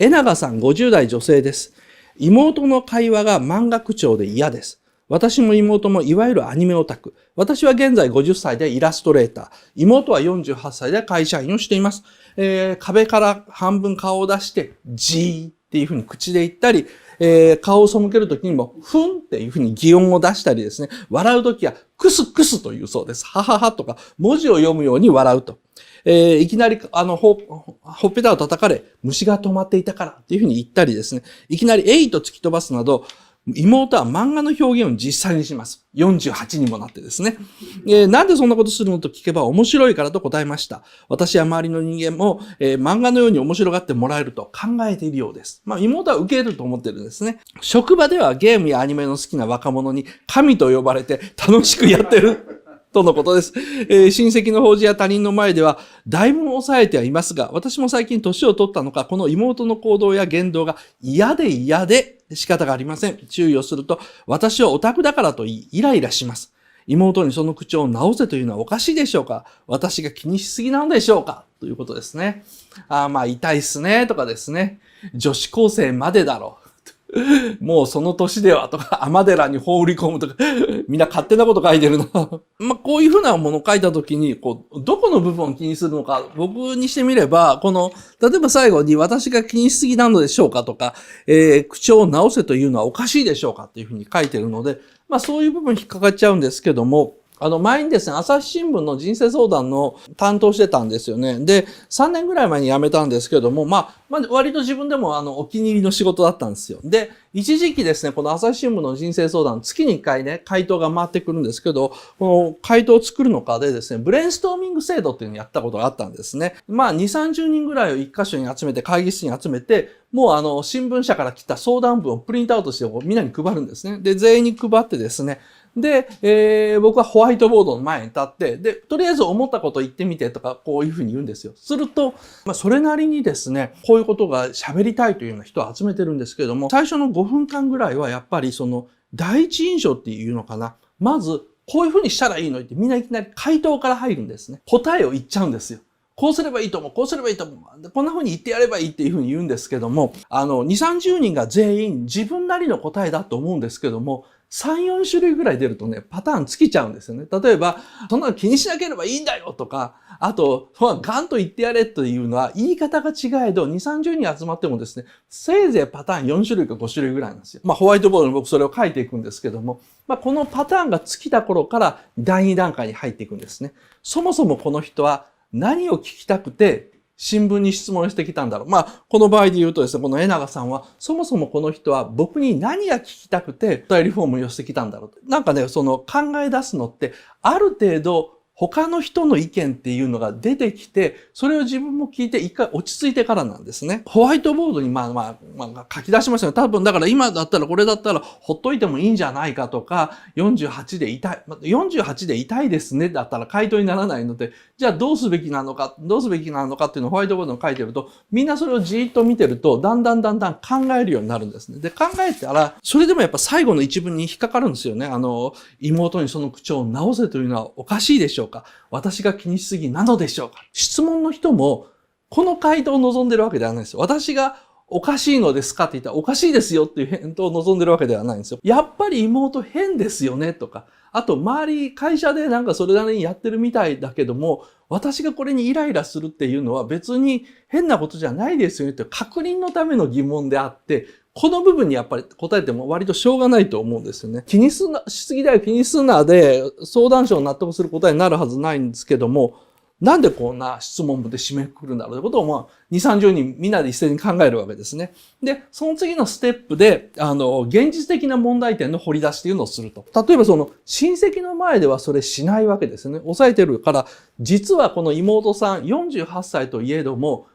江永さん50代女性です。妹の会話が漫画口調で嫌です。私も妹もいわゆるアニメオタク。私は現在50歳でイラストレーター。妹は48歳で会社員をしています。壁から半分顔を出して、じーっていうふうに口で言ったり、顔を背けるときにも、ふんっていうふうに擬音を出したりですね。笑うときは、クスクスというそうです。はははとか、文字を読むように笑うと。いきなり、ほっぺたを叩かれ、虫が止まっていたからっていうふうに言ったりですね。いきなりえいと突き飛ばすなど、妹は漫画の表現を実際にします。48にもなってですね。なんでそんなことするのと聞けば面白いからと答えました。私や周りの人間も、漫画のように面白がってもらえると考えているようです。妹は受けると思ってるんですね。職場ではゲームやアニメの好きな若者に神と呼ばれて楽しくやってる。とのことです。親戚の法事や他人の前ではだいぶ抑えてはいますが、私も最近年を取ったのか、この妹の行動や言動が嫌で仕方がありません。注意をすると、私はオタクだからと言い、イライラします。妹にその口調を直せというのはおかしいでしょうか？私が気にしすぎなのでしょうか？ということですね。痛いっすね、とかですね。女子高生までだろう。もうその年ではとか、天寺に放り込むとか、みんな勝手なこと書いてるな。こういうふうなものを書いたときに、どこの部分を気にするのか、僕にしてみれば、例えば最後に私が気にしすぎなのでしょうかとか、口調を直せというのはおかしいでしょうかっていうふうに書いてるので、そういう部分に引っかかっちゃうんですけども、前にですね、朝日新聞の人生相談の担当してたんですよね。で、3年ぐらい前に辞めたんですけども、割と自分でもお気に入りの仕事だったんですよ。で、一時期ですね、この朝日新聞の人生相談、月に1回ね、回答が回ってくるんですけど、この回答を作るのかでですね、ブレインストーミング制度っていうのをやったことがあったんですね。2、30人ぐらいを一箇所に集めて、会議室に集めて、もう新聞社から来た相談文をプリントアウトしてみんなに配るんですね。で、全員に配ってですね、で、僕はホワイトボードの前に立って、で、とりあえず思ったこと言ってみてとか、こういうふうに言うんですよ。すると、それなりにですね、こういうことが喋りたいというような人を集めてるんですけれども、最初の5分間ぐらいはやっぱり第一印象っていうのかな。まず、こういうふうにしたらいいのってみんないきなり回答から入るんですね。答えを言っちゃうんですよ。こうすればいいと思う、こうすればいいと思う。こんな風に言ってやればいいっていう風に言うんですけども、2、30人が全員自分なりの答えだと思うんですけども、3、4種類ぐらい出るとね、パターン尽きちゃうんですよね。例えば、そんなの気にしなければいいんだよとか、あと、ガンと言ってやれというのは言い方が違えど、2、30人集まってもですね、せいぜいパターン4種類か5種類ぐらいなんですよ。ホワイトボードに僕それを書いていくんですけども、このパターンが尽きた頃から第2段階に入っていくんですね。そもそもこの人は何を聞きたくて新聞に質問してきたんだろう。この場合で言うとですね、この江永さんは、そもそもこの人は僕に何が聞きたくて、お便りフォームを寄せてきたんだろう。なんかね、考え出すのって、ある程度、他の人の意見っていうのが出てきて、それを自分も聞いて一回落ち着いてからなんですね。ホワイトボードに書き出しましたよ。多分だから今だったらこれだったらほっといてもいいんじゃないかとか、48で痛い。48で痛いですねだったら回答にならないので、じゃあどうすべきなのかっていうのをホワイトボードに書いてると、みんなそれをじーっと見てると、だんだん考えるようになるんですね。で、考えたら、それでもやっぱ最後の一文に引っかかるんですよね。妹にその口調を直せというのはおかしいでしょうか？私が気にしすぎなのでしょうか？質問の人も、この回答を望んでるわけではないですよ。私がおかしいのですかって言ったらおかしいですよっていう返答を望んでるわけではないんですよ。やっぱり妹変ですよねとか、あと周り会社でなんかそれなりにやってるみたいだけども、私がこれにイライラするっていうのは別に変なことじゃないですよねって確認のための疑問であって、この部分にやっぱり答えても割としょうがないと思うんですよね。気にしすぎだよ、気にすんなで相談者を納得する答えになるはずないんですけども、なんでこんな質問文で締めくくるんだろうということを2、30人みんなで一斉に考えるわけですね。で、その次のステップで、現実的な問題点の掘り出しっていうのをすると。例えば親戚の前ではそれしないわけですね。抑えてるから、実はこの妹さん48歳といえども、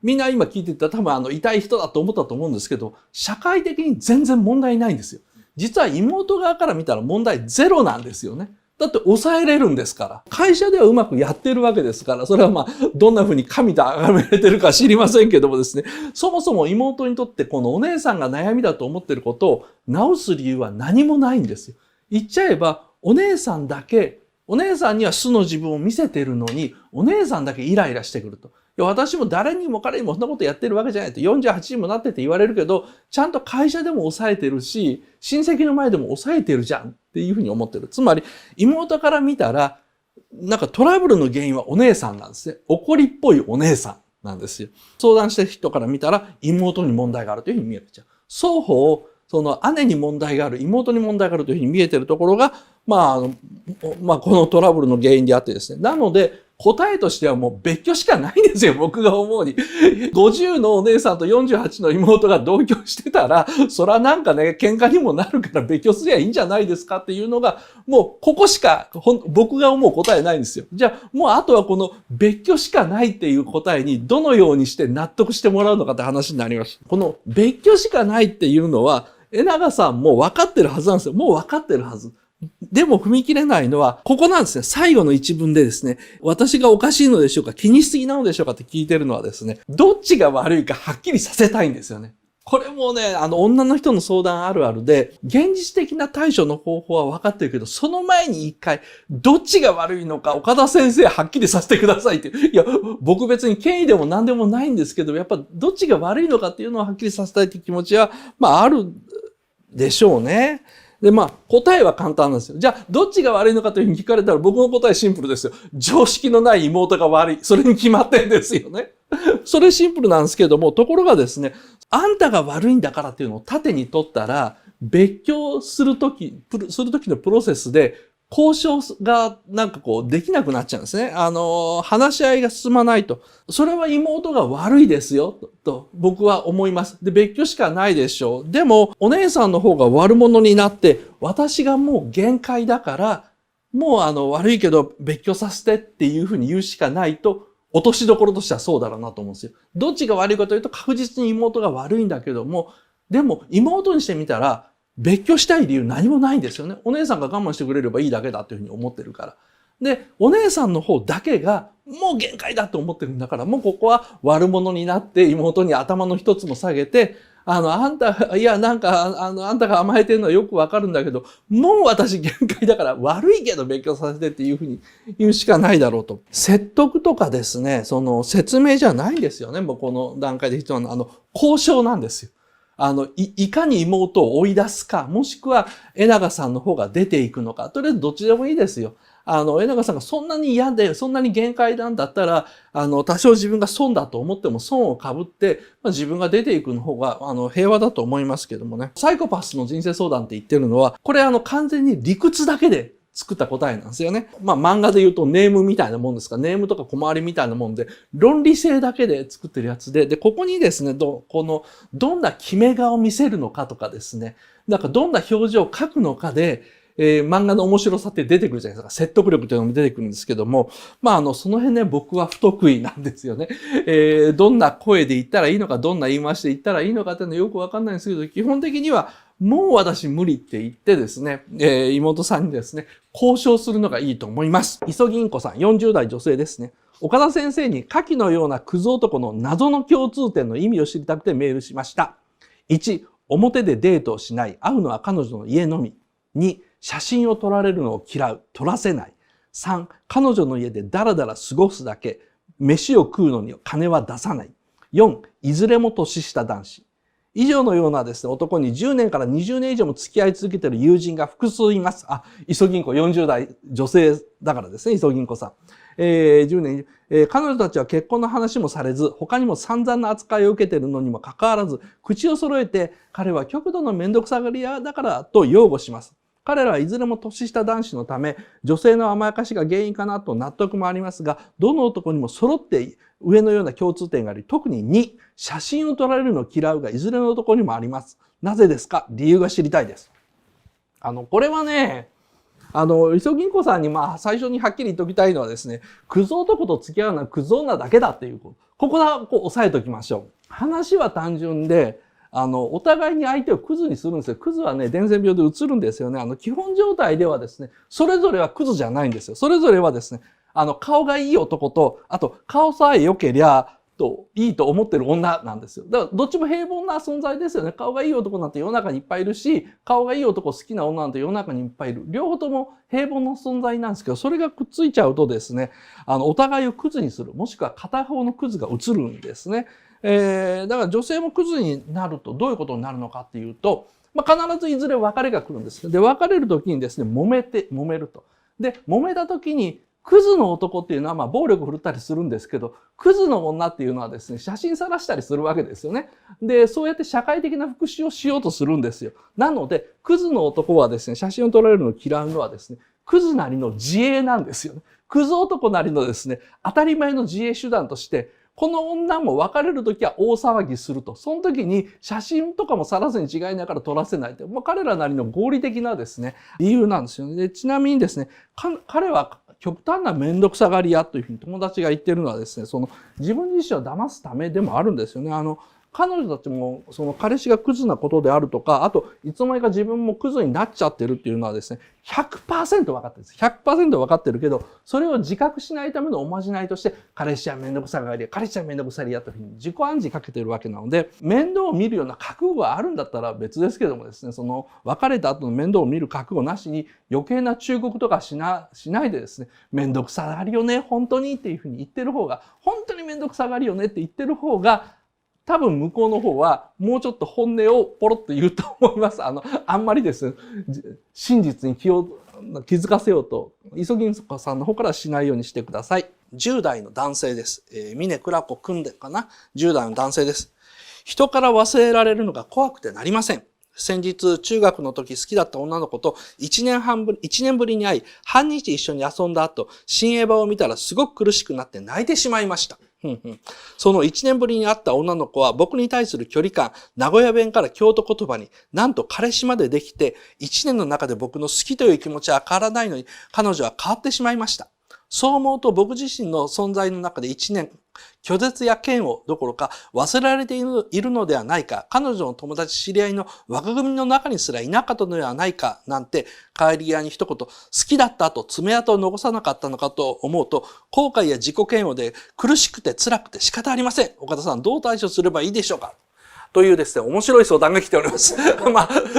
みんな今聞いてたら多分痛い人だと思ったと思うんですけど、社会的に全然問題ないんですよ。実は妹側から見たら問題ゼロなんですよね。だって抑えれるんですから。会社ではうまくやってるわけですから、それはどんな風に神と崇められてるか知りませんけどもですね、そもそも妹にとってこのお姉さんが悩みだと思ってることを直す理由は何もないんですよ。言っちゃえば、お姉さんには素の自分を見せてるのに、お姉さんだけイライラしてくると。や私も誰にも彼にもそんなことやってるわけじゃないって、48にもなってって言われるけど、ちゃんと会社でも抑えてるし、親戚の前でも抑えてるじゃんっていうふうに思ってる。つまり、妹から見たら、なんかトラブルの原因はお姉さんなんですね。怒りっぽいお姉さんなんですよ。相談してる人から見たら、妹に問題があるというふうに見えるじゃん。双方、その姉に問題がある、妹に問題があるというふうに見えているところが、このトラブルの原因であってですね。なので、答えとしてはもう別居しかないんですよ、僕が思うに。50のお姉さんと48の妹が同居してたら、そらなんかね、喧嘩にもなるから別居すりゃいいんじゃないですかっていうのが、もうここしか僕が思う答えないんですよ。じゃあ、もうあとはこの別居しかないっていう答えにどのようにして納得してもらうのかって話になります。この別居しかないっていうのは、江永さんも分かってるはずなんですよ。もう分かってるはず。でも踏み切れないのは、ここなんですね。最後の一文でですね、私がおかしいのでしょうか、気にしすぎなのでしょうかって聞いてるのはですね、どっちが悪いかはっきりさせたいんですよね。これもね、女の人の相談あるあるで、現実的な対処の方法は分かってるけど、その前に一回、どっちが悪いのか、岡田先生はっきりさせてくださいって。いや、僕別に権威でも何でもないんですけど、やっぱどっちが悪いのかっていうのをはっきりさせたいっていう気持ちは、あるでしょうね。で、答えは簡単なんですよ。じゃあ、どっちが悪いのかというふうに聞かれたら、僕の答えシンプルですよ。常識のない妹が悪い。それに決まってんですよね。それシンプルなんですけども、ところがですね、あんたが悪いんだからっていうのを縦に取ったら、別居するときのプロセスで、交渉ができなくなっちゃうんですね。話し合いが進まないと。それは妹が悪いですよ、と僕は思います。で、別居しかないでしょう。でも、お姉さんの方が悪者になって、私がもう限界だから、もう悪いけど別居させてっていうふうに言うしかないと、落としどころとしてはそうだろうなと思うんですよ。どっちが悪いかというと確実に妹が悪いんだけども、でも妹にしてみたら、別居したい理由何もないんですよね。お姉さんが我慢してくれればいいだけだというふうに思ってるから。で、お姉さんの方だけがもう限界だと思ってるんだから、もうここは悪者になって妹に頭の一つも下げて、あんたが甘えてるのはよくわかるんだけど、もう私限界だから悪いけど別居させてっていうふうに言うしかないだろうと。説得とかですね、その説明じゃないんですよね。もうこの段階で必要な交渉なんですよ。いかに妹を追い出すか、もしくは、江永さんの方が出ていくのか、とりあえずどっちでもいいですよ。江永さんがそんなに嫌で、そんなに限界なんだったら、多少自分が損だと思っても損を被って、自分が出ていくの方が、平和だと思いますけどもね。サイコパスの人生相談って言ってるのは、これ完全に理屈だけで、作った答えなんですよね。漫画で言うとネームみたいなもんですか、ネームとか小回りみたいなもんで、論理性だけで作ってるやつで、ここにですね、どんな決め顔を見せるのかとかですね、どんな表情を描くのかで、漫画の面白さって出てくるじゃないですか。説得力というのも出てくるんですけども、その辺ね、僕は不得意なんですよね。どんな声で言ったらいいのか、どんな言い回しで言ったらいいのかっていうのはよくわかんないんですけど、基本的には、もう私無理って言ってですね、妹さんにですね、交渉するのがいいと思います。磯銀子さん、40代女性ですね。岡田先生に下記のようなクズ男の謎の共通点の意味を知りたくてメールしました。1、表でデートをしない。会うのは彼女の家のみ。2、写真を撮られるのを嫌う。撮らせない。3、彼女の家でダラダラ過ごすだけ。飯を食うのに金は出さない。4、いずれも年下男子。以上のようなですね、男に10年から20年以上も付き合い続けている友人が複数います。磯銀子40代女性だからですね、磯銀子さん。10年、彼女たちは結婚の話もされず、他にも散々な扱いを受けているのにもかかわらず、口を揃えて、彼は極度のめんどくさがり屋だからと擁護します。彼らはいずれも年下男子のため、女性の甘やかしが原因かなと納得もありますが、どの男にも揃って上のような共通点があり、特に2、写真を撮られるのを嫌うがいずれの男にもあります。なぜですか？理由が知りたいです。これはね、磯銀子さんに最初にはっきり言っておきたいのはですね、クズ男と付き合うのはクズ女だけだっていう、ここは押さえておきましょう。話は単純で、お互いに相手をクズにするんですよ。クズはね、伝染病で移るんですよね。基本状態ではですね、それぞれはクズじゃないんですよ。それぞれはですね、顔がいい男と、あと、顔さえ良けりゃ、といいと思ってる女なんですよ。だからどっちも平凡な存在ですよね。顔がいい男なんて世の中にいっぱいいるし、顔がいい男好きな女なんて世の中にいっぱいいる。両方とも平凡な存在なんですけど、それがくっついちゃうとですね、お互いをクズにする。もしくは片方のクズが映るんですね。だから女性もクズになるとどういうことになるのかっていうと、必ずいずれ別れが来るんです。で、別れる時にですね、揉めると。で、揉めた時に、クズの男っていうのは暴力振るったりするんですけど、クズの女っていうのはですね、写真晒したりするわけですよね。で、そうやって社会的な復讐をしようとするんですよ。なので、クズの男はですね、写真を撮られるのを嫌うのはですね、クズなりの自衛なんですよね。クズ男なりのですね、当たり前の自衛手段として、この女も別れるときは大騒ぎすると。その時に写真とかもさらすに違いないから撮らせないって。彼らなりの合理的なですね、理由なんですよね。で、ちなみにですね、彼は極端な面倒くさがり屋というふうに友達が言ってるのはですね、自分自身を騙すためでもあるんですよね。彼女たちも彼氏がクズなことであるとか、あといつの間にか自分もクズになっちゃってるっていうのはですね、100% 分かってるんです。100% 分かってるけど、それを自覚しないためのおまじないとして、彼氏は面倒くさがり屋、彼氏は面倒くさがり屋というふうに自己暗示かけてるわけなので、面倒を見るような覚悟があるんだったら別ですけどもですね、別れた後の面倒を見る覚悟なしに余計な忠告とかしないでですね、面倒くさがりよね、本当にっていうふうに言ってる方が、本当に面倒くさがりよねって言ってる方が、多分向こうの方はもうちょっと本音をポロッと言うと思います。あんまりですね、真実に気づかせようと、磯銀さんの方からしないようにしてください。10代の男性です。峰倉子くんでかな ?10 代の男性です。人から忘れられるのが怖くてなりません。先日、中学の時好きだった女の子と1年ぶりに会い、半日一緒に遊んだ後、新エヴァを見たらすごく苦しくなって泣いてしまいました。その1年ぶりに会った女の子は僕に対する距離感、名古屋弁から京都言葉に、なんと彼氏までできて、1年の中で僕の好きという気持ちは変わらないのに、彼女は変わってしまいました。そう思うと僕自身の存在の中で1年、拒絶や嫌悪どころか忘れられているのではないか、彼女の友達知り合いの若組の中にすらいなかったのではないか、なんて帰り際に一言、好きだった後爪痕を残さなかったのかと思うと、後悔や自己嫌悪で苦しくて辛くて仕方ありません。岡田さん、どう対処すればいいでしょうかというですね、面白い相談が来ております。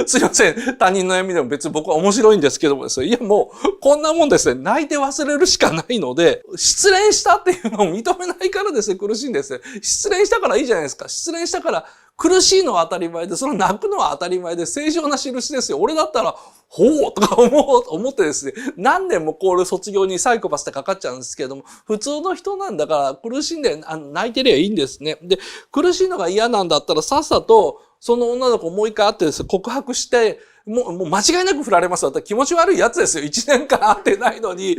すいません。他人の悩みでも別に僕は面白いんですけどもですね、いやもう、こんなもんですね、泣いて忘れるしかないので、失恋したっていうのを認めないからですね、苦しいんですね。失恋したからいいじゃないですか。失恋したから苦しいのは当たり前で、その泣くのは当たり前で、正常な印ですよ。俺だったら、ほうとか思ってですね、何年もこれ卒業にサイコパスってかかっちゃうんですけれども、普通の人なんだから苦しんで泣いてりゃいいんですね。で、苦しいのが嫌なんだったらさっさと、その女の子もう一回会ってですね、告白して、もう間違いなく振られますよ。だって気持ち悪いやつですよ。1年間会ってないのに、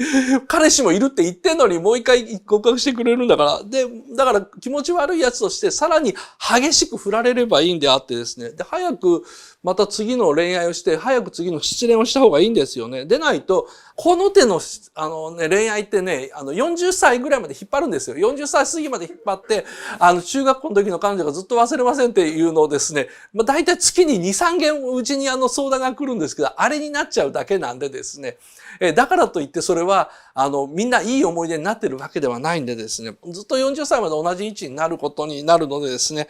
彼氏もいるって言ってんのにもう一回告白してくれるんだから。で、だから気持ち悪いやつとしてさらに激しく振られればいいんであってですね。で、早くまた次の恋愛をして、早く次の失恋をした方がいいんですよね。でないと、この手の、恋愛ってね、40歳ぐらいまで引っ張るんですよ。40歳過ぎまで引っ張って、中学校の時の彼女がずっと忘れませんっていうのをですね、大体月に2、3件うちに相談が来るんですけど、あれになっちゃうだけなんでですね。だからといってそれは、みんないい思い出になってるわけではないんでですね、ずっと40歳まで同じ位置になることになるのでですね、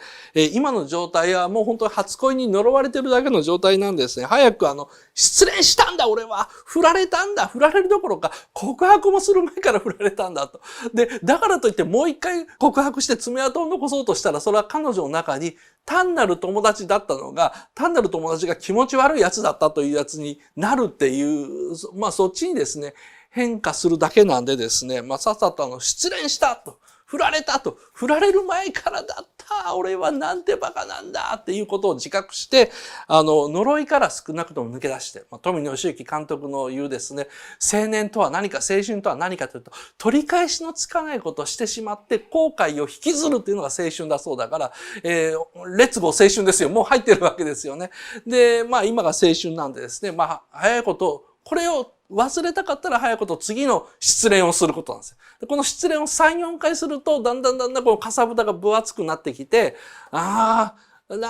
今の状態はもう本当に初恋に呪われてるだけの状態なんですね。早く失恋したんだ俺は振られたんだ振られるどころか告白もする前から振られたんだと。で、だからといってもう一回告白して爪痕を残そうとしたら、それは彼女の中に単なる友達だったのが、単なる友達が気持ち悪いやつだったというやつになるっていう、そっちにですね、変化するだけなんでですね、さっさと失恋したと。振られたと。振られる前からだった。俺はなんてバカなんだっていうことを自覚して、呪いから少なくとも抜け出して、富野義行監督の言うですね、青年とは何か、青春とは何かというと、取り返しのつかないことをしてしまって後悔を引きずるっていうのが青春だそうだから、レッツゴー青春ですよ。もう入ってるわけですよね。で、今が青春なんでですね、早いこと、これを忘れたかったら早いこと次の失恋をすることなんですよ。でこの失恋を3、4回すると、だんだんこのかさぶたが分厚くなってきて、な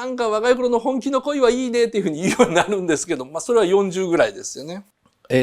んか若い頃の本気の恋はいいねっていうふうに言うようになるんですけど、それは40ぐらいですよね。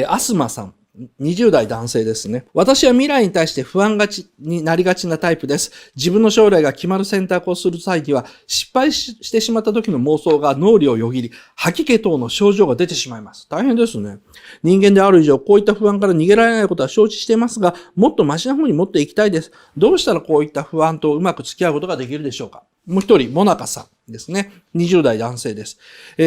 アスマさん。20代男性ですね。私は未来に対して不安になりがちなタイプです。自分の将来が決まる選択をする際には、失敗してしまった時の妄想が脳裏をよぎり、吐き気等の症状が出てしまいます。大変ですね。人間である以上、こういった不安から逃げられないことは承知していますが、もっとマシな方に持っていきたいです。どうしたらこういった不安とうまく付き合うことができるでしょうか。もう一人、モナカさんですね。20代男性です。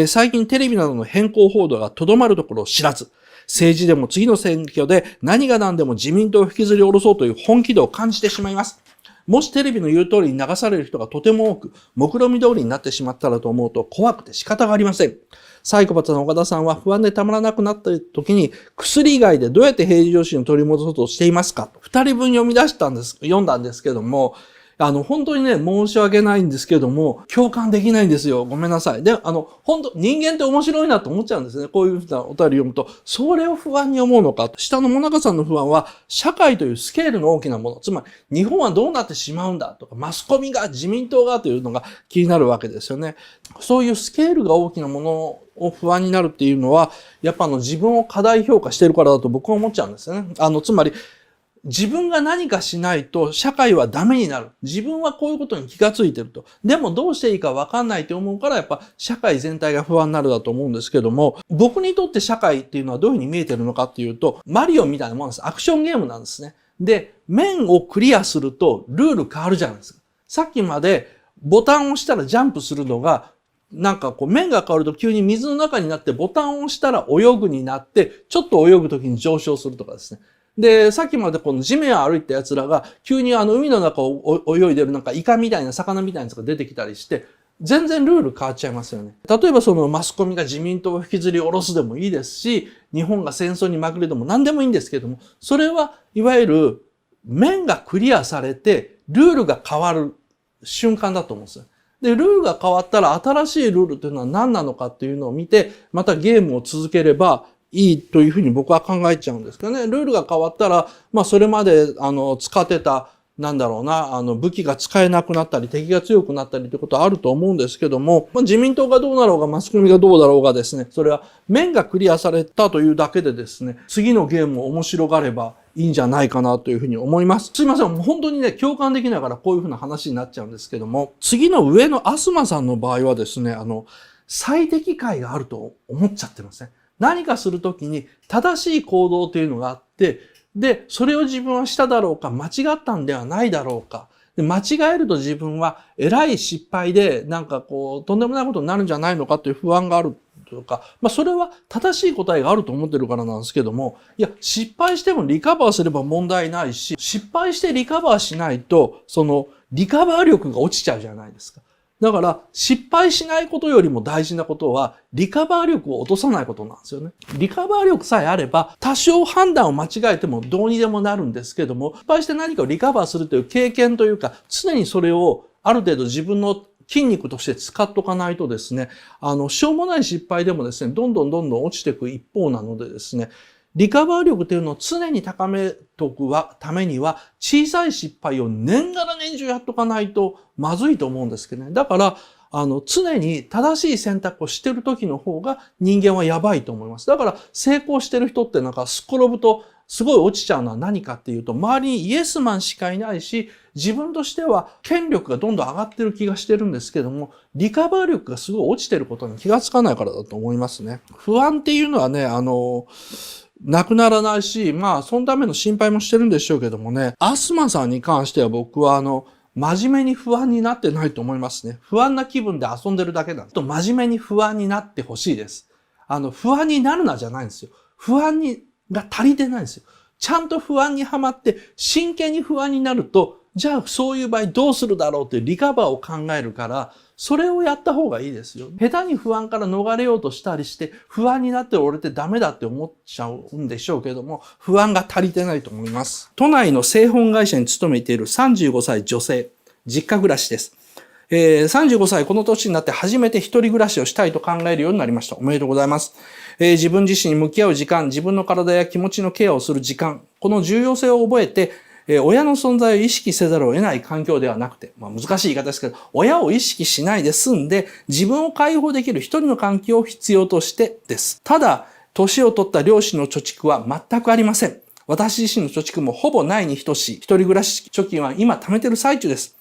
最近テレビなどの偏向報道がとどまるところを知らず、政治でも次の選挙で何が何でも自民党を引きずり下ろそうという本気度を感じてしまいます。もしテレビの言う通りに流される人がとても多く、目論見通りになってしまったらと思うと怖くて仕方がありません。サイコパスの岡田さんは不安でたまらなくなった時に薬以外でどうやって平時常心を取り戻そうとしていますかと2人分読んだんですけども、本当にね、申し訳ないんですけども、共感できないんですよ。ごめんなさい。で、本当、人間って面白いなと思っちゃうんですね。こういうふうなお便り読むと、それを不安に思うのか。下のモナカさんの不安は、社会というスケールの大きなもの。つまり、日本はどうなってしまうんだとか、マスコミが、自民党がというのが気になるわけですよね。そういうスケールが大きなものを不安になるっていうのは、やっぱ自分を過大評価してるからだと僕は思っちゃうんですよね。つまり、自分が何かしないと社会はダメになる。自分はこういうことに気がついてると。でもどうしていいか分かんないと思うからやっぱ社会全体が不安になるだと思うんですけども、僕にとって社会っていうのはどういうふうに見えてるのかっていうと、マリオみたいなものです。アクションゲームなんですね。で、面をクリアするとルール変わるじゃないですか。さっきまでボタンを押したらジャンプするのが、なんか面が変わると急に水の中になってボタンを押したら泳ぐになって、ちょっと泳ぐときに上昇するとかですね。で、さっきまでこの地面を歩いた奴らが、急に海の中を泳いでるなんかイカみたいな魚みたいなやつが出てきたりして、全然ルール変わっちゃいますよね。例えばそのマスコミが自民党を引きずり下ろすでもいいですし、日本が戦争に負けるでも何でもいいんですけども、それはいわゆる面がクリアされて、ルールが変わる瞬間だと思うんですよ。で、ルールが変わったら新しいルールというのは何なのかっていうのを見て、またゲームを続ければ、いいというふうに僕は考えちゃうんですけどね。ルールが変わったら、それまで、使ってた、武器が使えなくなったり、敵が強くなったりということはあると思うんですけども、自民党がどうなろうが、マスコミがどうだろうがですね、それは面がクリアされたというだけでですね、次のゲームを面白がればいいんじゃないかなというふうに思います。すいません。もう本当にね、共感できないからこういうふうな話になっちゃうんですけども、次の上のアスマさんの場合はですね、最適解があると思っちゃってますね。何かするときに正しい行動というのがあって、で、それを自分はしただろうか、間違ったんではないだろうか。で、間違えると自分は偉い失敗で、とんでもないことになるんじゃないのかという不安があるとか、それは正しい答えがあると思ってるからなんですけども、いや、失敗してもリカバーすれば問題ないし、失敗してリカバーしないと、リカバー力が落ちちゃうじゃないですか。だから、失敗しないことよりも大事なことは、リカバー力を落とさないことなんですよね。リカバー力さえあれば、多少判断を間違えてもどうにでもなるんですけども、失敗して何かをリカバーするという経験というか、常にそれをある程度自分の筋肉として使っとかないとですね、しょうもない失敗でもですね、どんどん落ちていく一方なのでですね、リカバー力というのを常に高めておくためには、小さい失敗を年がら年中やっとかないとまずいと思うんですけどね。だから、常に正しい選択をしてる時の方が人間はやばいと思います。だから、成功してる人ってすっ転ぶとすごい落ちちゃうのは何かっていうと、周りにイエスマンしかいないし、自分としては権力がどんどん上がってる気がしてるんですけども、リカバー力がすごい落ちてることに気がつかないからだと思いますね。不安っていうのはね、なくならないし、そのための心配もしてるんでしょうけどもね、アスマさんに関しては僕は真面目に不安になってないと思いますね。不安な気分で遊んでるだけなんです。真面目に不安になってほしいです。不安になるなじゃないんですよ。が足りてないんですよ。ちゃんと不安にはまって、真剣に不安になると、じゃあそういう場合どうするだろうってリカバーを考えるから、それをやった方がいいですよ。下手に不安から逃れようとしたりして、不安になって俺ってダメだって思っちゃうんでしょうけども、不安が足りてないと思います。都内の製本会社に勤めている35歳女性、実家暮らしです。35歳この年になって初めて一人暮らしをしたいと考えるようになりました。おめでとうございます。自分自身に向き合う時間、自分の体や気持ちのケアをする時間、この重要性を覚えて、親の存在を意識せざるを得ない環境ではなくて、難しい言い方ですけど、親を意識しないで済んで、自分を解放できる一人の環境を必要としてです。ただ、年を取った両親の貯蓄は全くありません。私自身の貯蓄もほぼないに等しい。一人暮らし貯金は今貯めてる最中です。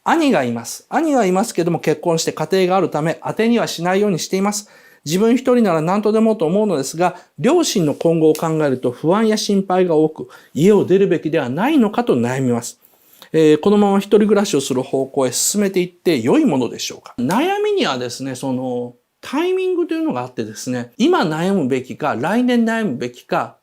兄がいます。兄はいますけども結婚して家庭があるため当てにはしないようにしています。自分一人なら何とでもと思うのですが、両親の今後を考えると不安や心配が多く、家を出るべきではないのかと悩みます。このまま一人暮らしをする方向へ進めていって良いものでしょうか。悩みにはですね、タイミングというのがあってですね、今悩むべきか、来年悩むべきか、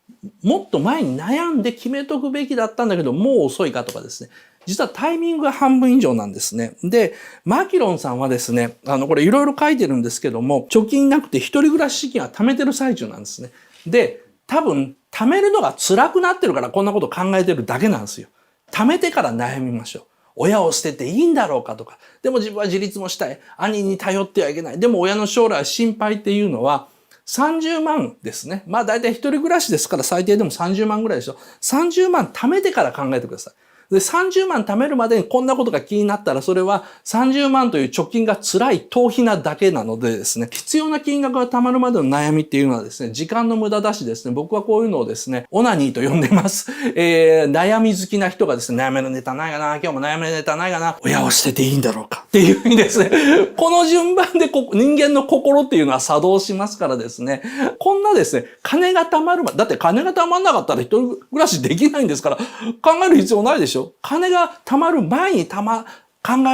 もっと前に悩んで決めとくべきだったんだけど、もう遅いかとかですね。実はタイミングが半分以上なんですね。で、マキロンさんはですね、これいろいろ書いてるんですけども、貯金なくて一人暮らし資金は貯めてる最中なんですね。で、多分、貯めるのが辛くなってるからこんなこと考えてるだけなんですよ。貯めてから悩みましょう。親を捨てていいんだろうかとか。でも自分は自立もしたい。兄に頼ってはいけない。でも親の将来心配っていうのは30万ですね。まあ大体一人暮らしですから最低でも30万ぐらいでしょ。30万貯めてから考えてください。で、30万貯めるまでにこんなことが気になったら、それは30万という貯金が辛い逃避なだけなのでですね、必要な金額が貯まるまでの悩みっていうのはですね、時間の無駄だしですね、僕はこういうのをですね、オナニーと呼んでます。悩み好きな人がですね、悩めるネタないかな、今日も悩めるネタないかな、親を捨てていいんだろうかっていうふうにですね、この順番で人間の心っていうのは作動しますからですね、こんなですね、金が貯まるだって金が貯まんなかったら一人暮らしできないんですから、考える必要ないでしょ。金が貯まる前に考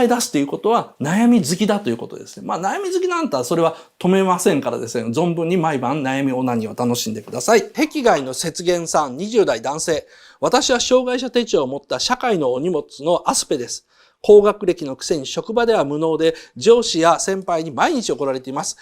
え出すということは悩み好きだということですね。まあ悩み好きなんだったらそれは止めませんからですね、存分に毎晩悩みオナニーを楽しんでください。壁外の雪原さん、20代男性。私は障害者手帳を持った社会のお荷物のアスペです。高学歴のくせに職場では無能で上司や先輩に毎日怒られています。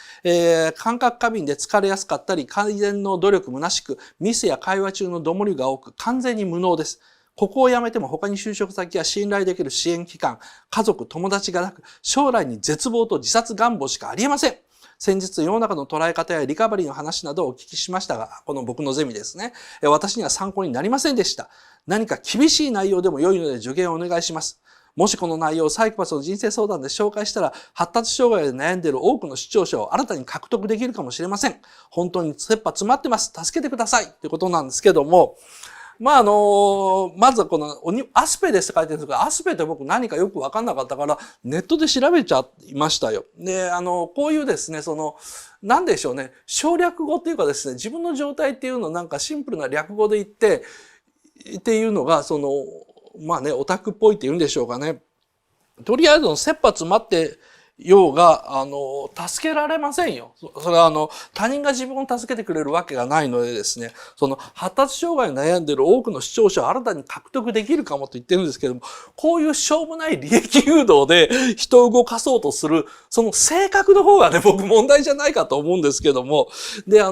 感覚過敏で疲れやすかったり改善の努力虚しくミスや会話中のどもりが多く完全に無能です。ここを辞めても他に就職先や信頼できる支援機関、家族、友達がなく、将来に絶望と自殺願望しかありえません。先日世の中の捉え方やリカバリーの話などをお聞きしましたが、この僕のゼミですね。私には参考になりませんでした。何か厳しい内容でも良いので助言をお願いします。もしこの内容をサイコパスの人生相談で紹介したら、発達障害で悩んでいる多くの視聴者を新たに獲得できるかもしれません。本当に切羽詰まってます。助けてください。ということなんですけども、まあまずはこのアスペですって書いてるんですけど、アスペって僕何かよくわかんなかったから、ネットで調べちゃいましたよ。で、こういうですね、なんでしょうね、省略語っていうかですね、自分の状態っていうのをなんかシンプルな略語で言って、っていうのが、まあね、オタクっぽいって言うんでしょうかね。とりあえず切羽詰まってようが、助けられませんよ。それは他人が自分を助けてくれるわけがないのでですね、発達障害に悩んでいる多くの視聴者を新たに獲得できるかもと言ってるんですけども、こういうしょうもない利益誘導で人を動かそうとする、その性格の方がね、僕問題じゃないかと思うんですけども、で、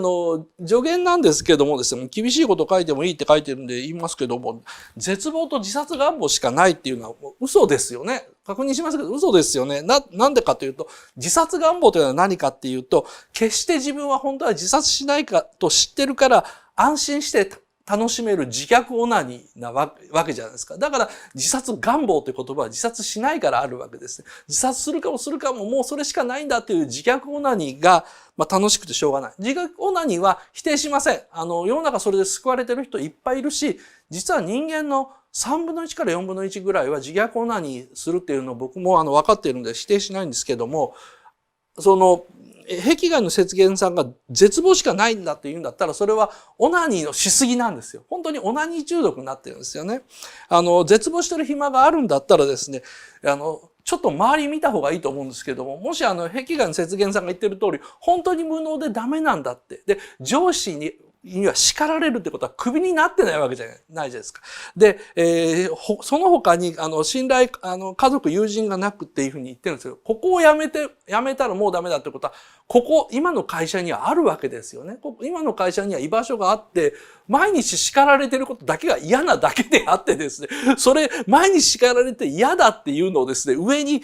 助言なんですけどもですね、厳しいこと書いてもいいって書いてるんで言いますけども、絶望と自殺願望しかないっていうのは嘘ですよね。確認しますけど嘘ですよね。なんでかというと、自殺願望というのは何かっていうと、決して自分は本当は自殺しないかと知ってるから安心して楽しめる自虐オナニーなわけじゃないですか。だから自殺願望という言葉は自殺しないからあるわけですね。自殺するかももうそれしかないんだという自虐オナニーが楽しくてしょうがない。自虐オナニーは否定しません。世の中それで救われてる人いっぱいいるし、実は人間の3分の1から4分の1ぐらいは自虐オナニーするっていうのを僕も分かっているので否定しないんですけども、壁外の雪原さんが絶望しかないんだって言うんだったら、それはオナニーのしすぎなんですよ。本当にオナニー中毒になってるんですよね。絶望してる暇があるんだったらですね、ちょっと周り見た方がいいと思うんですけども、もし壁外の雪原さんが言ってる通り、本当に無能でダメなんだって。で、上司には叱られるってことはクビになってないわけじゃないじゃないですか。で、その他に、信頼、家族、友人がなくっていうふうに言ってるんですよ。ここをやめたらもうダメだってことは、今の会社にはあるわけですよね。今の会社には居場所があって、毎日叱られてることだけが嫌なだけであってですね、毎日叱られて嫌だっていうのをですね、上に、隠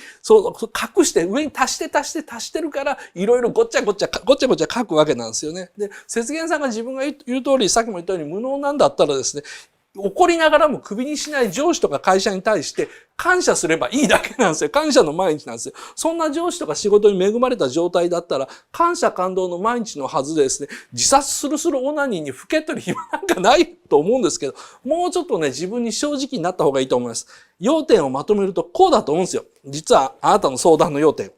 して、上に足してるから、いろいろごちゃごちゃ書くわけなんですよね。で、雪原さんが自分が言う通り、さっきも言ったように無能なんだったらですね、怒りながらもクビにしない上司とか会社に対して感謝すればいいだけなんですよ。感謝の毎日なんですよ。そんな上司とか仕事に恵まれた状態だったら、感謝感動の毎日のはずでですね、自殺するオナニーにふけってる暇なんかないと思うんですけど、もうちょっとね、自分に正直になった方がいいと思います。要点をまとめるとこうだと思うんですよ。実はあなたの相談の要点。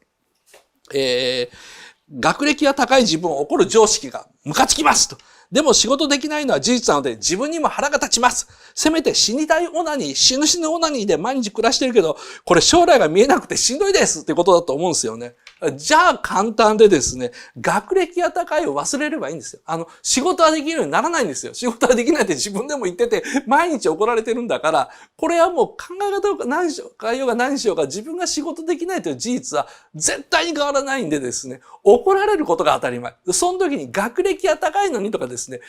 学歴が高い自分を怒る上司がムカつきますと。でも仕事できないのは事実なので自分にも腹が立ちます。せめて死にたいオナニー、死ぬオナニーで毎日暮らしてるけど、これ将来が見えなくてしんどいですってことだと思うんですよね。じゃあ簡単でですね、学歴が高いを忘れればいいんですよ。仕事はできるようにならないんですよ。仕事はできないって自分でも言ってて、毎日怒られてるんだから、これはもう考え方が何しようが何しようが自分が仕事できないという事実は絶対に変わらないんでですね、怒られることが当たり前。その時に学歴が高いのにとかですね、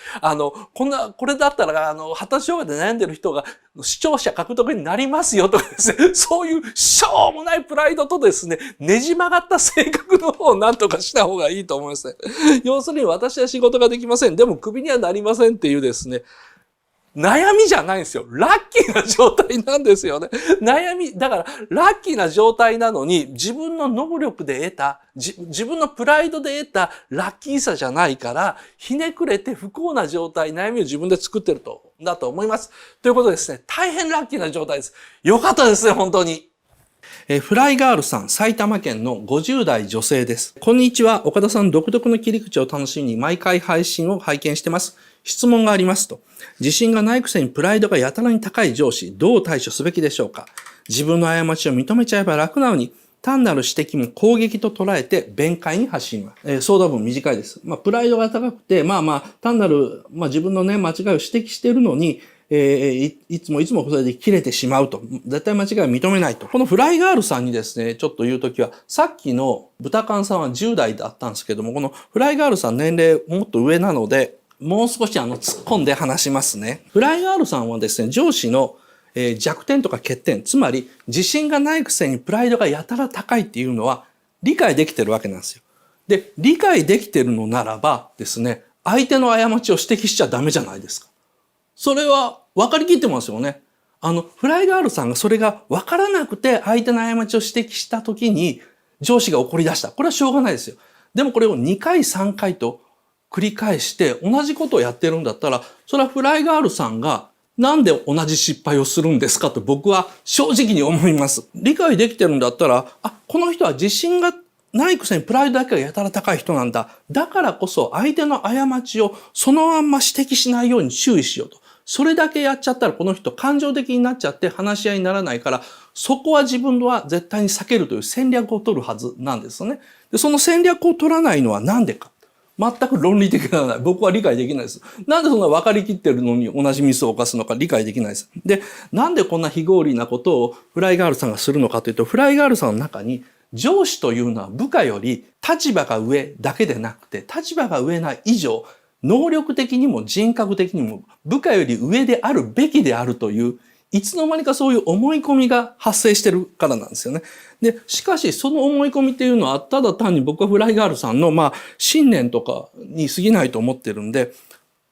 これだったら、発達障害で悩んでる人が視聴者獲得になりますよとかですね、そういうしょうもないプライドとですね、ねじ曲がった性格の方を何とかした方がいいと思いますね。要するに私は仕事ができません。でもクビにはなりませんっていうですね、悩みじゃないんですよ。ラッキーな状態なんですよね。だから、ラッキーな状態なのに、自分の能力で得た、自分のプライドで得たラッキーさじゃないから、ひねくれて不幸な状態、悩みを自分で作ってるだと思います。ということでですね、大変ラッキーな状態です。よかったですね、本当に。フライガールさん、埼玉県の50代女性です。こんにちは。岡田さん独特の切り口を楽しみに毎回配信を拝見してます。質問がありますと。自信がないくせにプライドがやたらに高い上司、どう対処すべきでしょうか？自分の過ちを認めちゃえば楽なのに、単なる指摘も攻撃と捉えて弁解に発信は。相談文短いです。プライドが高くて、単なる、自分のね、間違いを指摘しているのに、いつもそれで切れてしまうと。絶対間違いを認めないと。このフライガールさんにですね、ちょっと言うときは、さっきの豚缶さんは10代だったんですけども、このフライガールさん年齢もっと上なので、もう少し突っ込んで話しますね。フライガールさんはですね、上司の弱点とか欠点、つまり自信がないくせにプライドがやたら高いっていうのは理解できてるわけなんですよ。で、理解できてるのならばですね、相手の過ちを指摘しちゃダメじゃないですか。それは分かりきってますよね。フライガールさんがそれが分からなくて相手の過ちを指摘した時に上司が怒り出した。これはしょうがないですよ。でもこれを2回3回と繰り返して同じことをやってるんだったら、それはフライガールさんがなんで同じ失敗をするんですかと僕は正直に思います。理解できてるんだったら、この人は自信がないくせにプライドだけがやたら高い人なんだ。だからこそ相手の過ちをそのまんま指摘しないように注意しようと。それだけやっちゃったらこの人感情的になっちゃって話し合いにならないから、そこは自分は絶対に避けるという戦略を取るはずなんですね。で、その戦略を取らないのはなんでか。全く論理的ではない。僕は理解できないです。なんでそんな分かりきってるのに同じミスを犯すのか理解できないです。で、なんでこんな非合理なことをフライガールさんがするのかというと、フライガールさんの中に上司というのは部下より立場が上だけでなくて、立場が上な以上、能力的にも人格的にも部下より上であるべきであるという、いつの間にかそういう思い込みが発生してるからなんですよね。で、しかしその思い込みっていうのはただ単に僕はフライガールさんの信念とかに過ぎないと思ってるんで、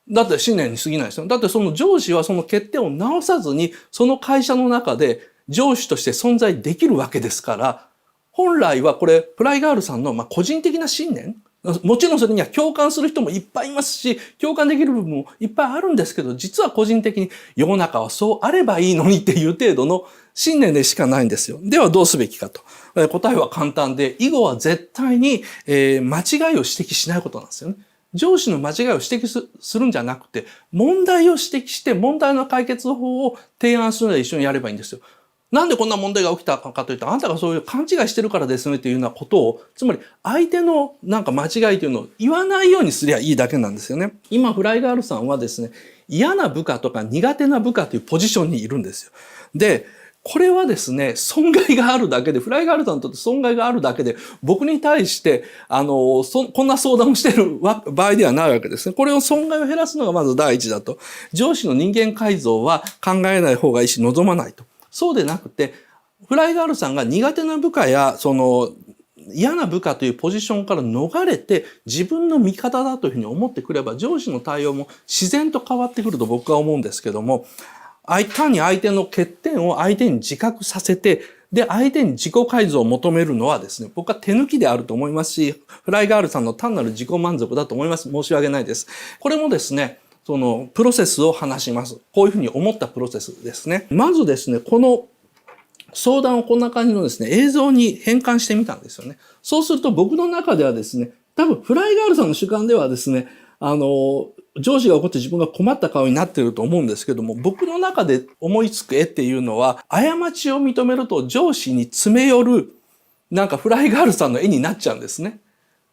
だって信念に過ぎないですよ。だってその上司はその欠点を直さずにその会社の中で上司として存在できるわけですから、本来はこれフライガールさんの個人的な信念、もちろんそれには共感する人もいっぱいいますし、共感できる部分もいっぱいあるんですけど、実は個人的に世の中はそうあればいいのにっていう程度の信念でしかないんですよ。ではどうすべきかと。答えは簡単で、以後は絶対に間違いを指摘しないことなんですよね。上司の間違いを指摘するんじゃなくて、問題を指摘して問題の解決法を提案するので一緒にやればいいんですよ。なんでこんな問題が起きたかというと、あなたがそういう勘違いしてるからですねというようなことを、つまり相手の間違いというのを言わないようにすりゃいいだけなんですよね。今、フライガールさんはですね、嫌な部下とか苦手な部下というポジションにいるんですよ。で、これはですね、損害があるだけで、フライガールさんにとって損害があるだけで、僕に対して、こんな相談をしている場合ではないわけですね。これを損害を減らすのがまず第一だと。上司の人間改造は考えない方がいいし、望まないと。そうでなくて、フライガールさんが苦手な部下や、嫌な部下というポジションから逃れて自分の味方だというふうに思ってくれば、上司の対応も自然と変わってくると僕は思うんですけども、単に相手の欠点を相手に自覚させて、で、相手に自己改造を求めるのはですね、僕は手抜きであると思いますし、フライガールさんの単なる自己満足だと思います。申し訳ないです。これもですね、プロセスを話します。こういうふうに思ったプロセスですね。まずですね、この相談をこんな感じのですね、映像に変換してみたんですよね。そうすると僕の中ではですね、多分フライガールさんの主観ではですね、上司が怒って自分が困った顔になっていると思うんですけども、僕の中で思いつく絵っていうのは、過ちを認めると上司に詰め寄る、なんかフライガールさんの絵になっちゃうんですね。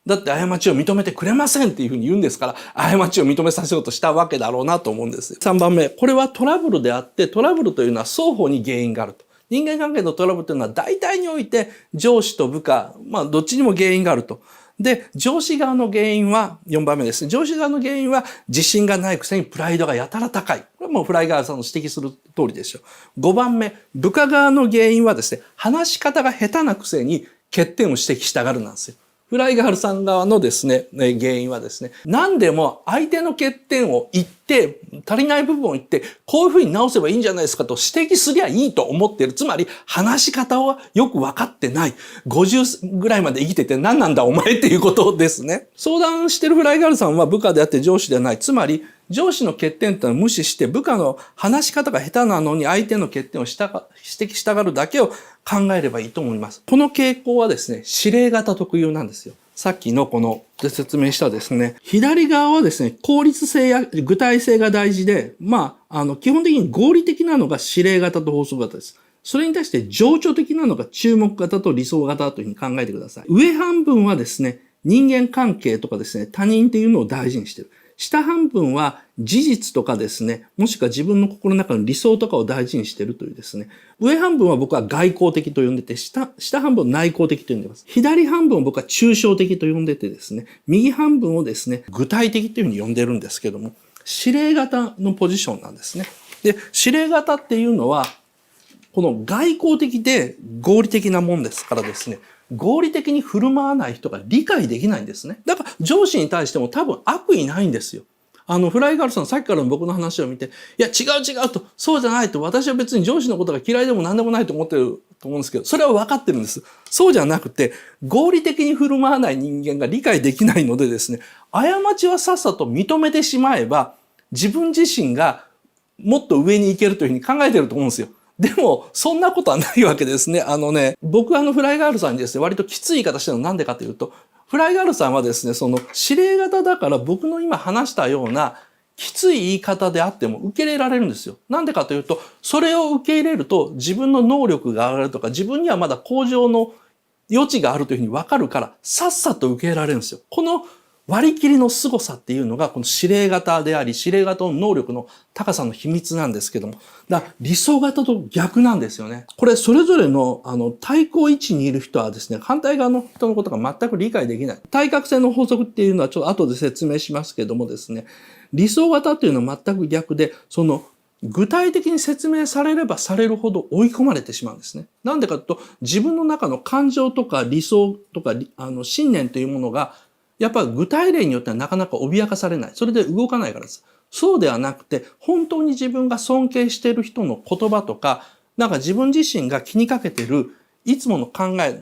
だって過ちを認めてくれませんっていうふうに言うんですから、過ちを認めさせようとしたわけだろうなと思うんですよ。3番目、これはトラブルであって、トラブルというのは双方に原因があると。人間関係のトラブルというのは大体において上司と部下、どっちにも原因があると。で、上司側の原因は、4番目ですね。上司側の原因は自信がないくせにプライドがやたら高い。これもフライガールさんの指摘する通りでしょう。5番目、部下側の原因はですね、話し方が下手なくせに欠点を指摘したがるなんですよ。フライガールさん側のですね、原因はですね、何でも相手の欠点を言って、足りない部分を言って、こういうふうに直せばいいんじゃないですかと指摘すりゃいいと思っている。つまり、話し方はよく分かってない。50ぐらいまで生きてて何なんだお前っていうことですね。相談してるフライガールさんは部下であって上司ではない。つまり、上司の欠点ってのを無視して部下の話し方が下手なのに相手の欠点を指摘したがるだけを考えればいいと思います。この傾向はですね、指令型特有なんですよ。さっきのこの説明したですね、左側はですね、効率性や具体性が大事で、基本的に合理的なのが指令型と法則型です。それに対して情緒的なのが注目型と理想型というふうに考えてください。上半分はですね、人間関係とかですね、他人っていうのを大事にしている。下半分は事実とかですね、もしくは自分の心の中の理想とかを大事にしているというですね。上半分は僕は外交的と呼んでて、下半分は内向的と呼んでいます。左半分を僕は抽象的と呼んでてですね、右半分をですね、具体的というふうに呼んでるんですけども、指令型のポジションなんですね。で、指令型っていうのは、この外交的で合理的なもんですからですね、合理的に振る舞わない人が理解できないんですね。だから上司に対しても多分悪意ないんですよ。フライガールさんさっきからの僕の話を見て、いや違うと、そうじゃないと、私は別に上司のことが嫌いでも何でもないと思ってると思うんですけど、それは分かってるんです。そうじゃなくて、合理的に振る舞わない人間が理解できないのでですね、過ちはさっさと認めてしまえば、自分自身がもっと上に行けるというふうに考えてると思うんですよ。でも、そんなことはないわけですね。僕はフライガールさんにですね、割ときつい言い方してるのはなんでかというと、フライガールさんはですね、指令型だから僕の今話したようなきつい言い方であっても受け入れられるんですよ。なんでかというと、それを受け入れると自分の能力が上がるとか、自分にはまだ向上の余地があるというふうに分かるから、さっさと受け入れられるんですよ。この割り切りの凄さっていうのがこの指令型であり、指令型の能力の高さの秘密なんですけども、理想型と逆なんですよね。これそれぞれの対抗位置にいる人はですね、反対側の人のことが全く理解できない。対角線の法則っていうのはちょっと後で説明しますけどもですね、理想型っていうのは全く逆で、具体的に説明されればされるほど追い込まれてしまうんですね。なんでかというと、自分の中の感情とか理想とか信念というものがやっぱり具体例によってはなかなか脅かされない。それで動かないからです。そうではなくて、本当に自分が尊敬している人の言葉とか、自分自身が気にかけているいつもの考え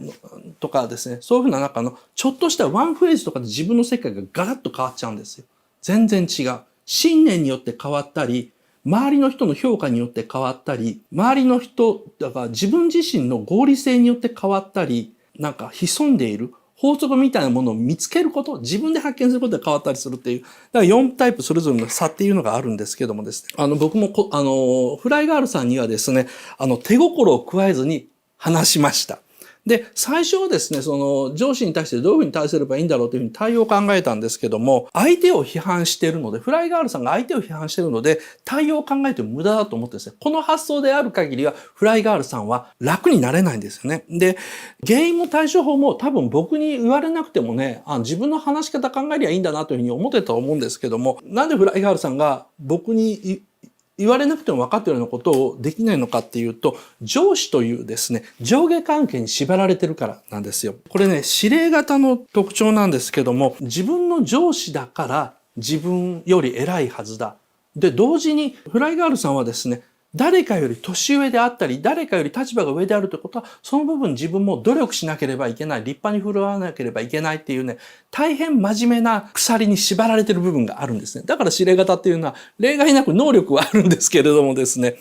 とかですね、そういうふうな中のちょっとしたワンフレーズとかで自分の世界がガラッと変わっちゃうんですよ。全然違う。信念によって変わったり、周りの人の評価によって変わったり、周りの人、だから自分自身の合理性によって変わったり、潜んでいる法則みたいなものを見つけること、自分で発見することで変わったりするっていう、だから4タイプそれぞれの差っていうのがあるんですけどもですね、僕もフライガールさんにはですね、手心を加えずに話しました。で、最初はですね、上司に対してどういうふうに対すればいいんだろうというふうに対応を考えたんですけども、相手を批判しているので、フライガールさんが相手を批判しているので、対応を考えても無駄だと思ってですね、この発想である限りは、フライガールさんは楽になれないんですよね。で、原因も対処法も多分僕に言われなくてもね、自分の話し方考えりゃいいんだなというふうに思ってたと思うんですけども、なんでフライガールさんが僕に言われなくても分かっているようなことをできないのかっていうと、上司というですね、上下関係に縛られてるからなんですよ。これね、指令型の特徴なんですけども、自分の上司だから自分より偉いはずだ。で、同時にフライガールさんはですね、誰かより年上であったり、誰かより立場が上であるということは、その部分自分も努力しなければいけない、立派に振る舞わなければいけないっていうね、大変真面目な鎖に縛られている部分があるんですね。だから指令型っていうのは、例外なく能力はあるんですけれどもですね、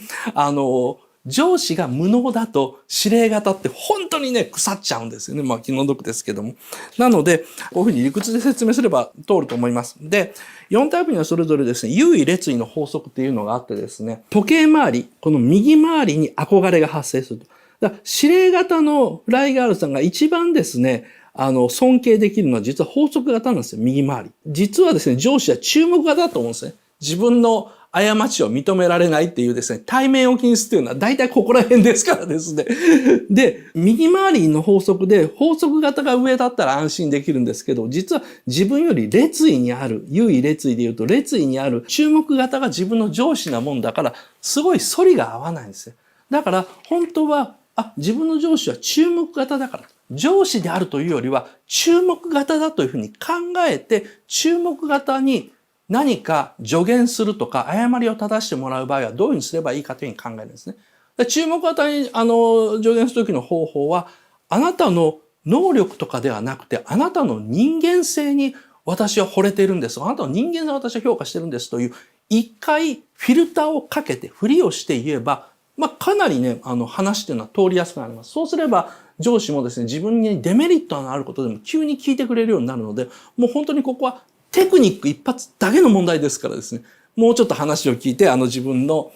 上司が無能だと指令型って本当にね、腐っちゃうんですよね。まあ気の毒ですけども。なので、こういうふうに理屈で説明すれば通ると思います。で、4タイプにはそれぞれですね、優位劣位の法則っていうのがあってですね、時計回り、この右回りに憧れが発生すると。だから指令型のフライガールさんが一番ですね、尊敬できるのは実は法則型なんですよ、右回り。実はですね、上司は注目型だと思うんですね。自分の過ちを認められないっていうですね、対面置きにすっていうのは大体ここら辺ですからですね。で、右回りの法則で、法則型が上だったら安心できるんですけど、実は自分より劣位にある、優位劣位で言うと劣位にある注目型が自分の上司なもんだから、すごい反りが合わないんですよ。だから、本当は、自分の上司は注目型だから。上司であるというよりは、注目型だというふうに考えて、注目型に何か助言するとか、誤りを正してもらう場合はどういうふうにすればいいかというふうに考えるんですね。注目型に、助言するときの方法は、あなたの能力とかではなくて、あなたの人間性に私は惚れているんです。あなたの人間性を私は評価してるんですという、一回フィルターをかけて、ふりをして言えば、かなりね、話っていうのは通りやすくなります。そうすれば、上司もですね、自分にデメリットのあることでも急に聞いてくれるようになるので、もう本当にここはテクニック一発だけの問題ですからですね、もうちょっと話を聞いて、自分の、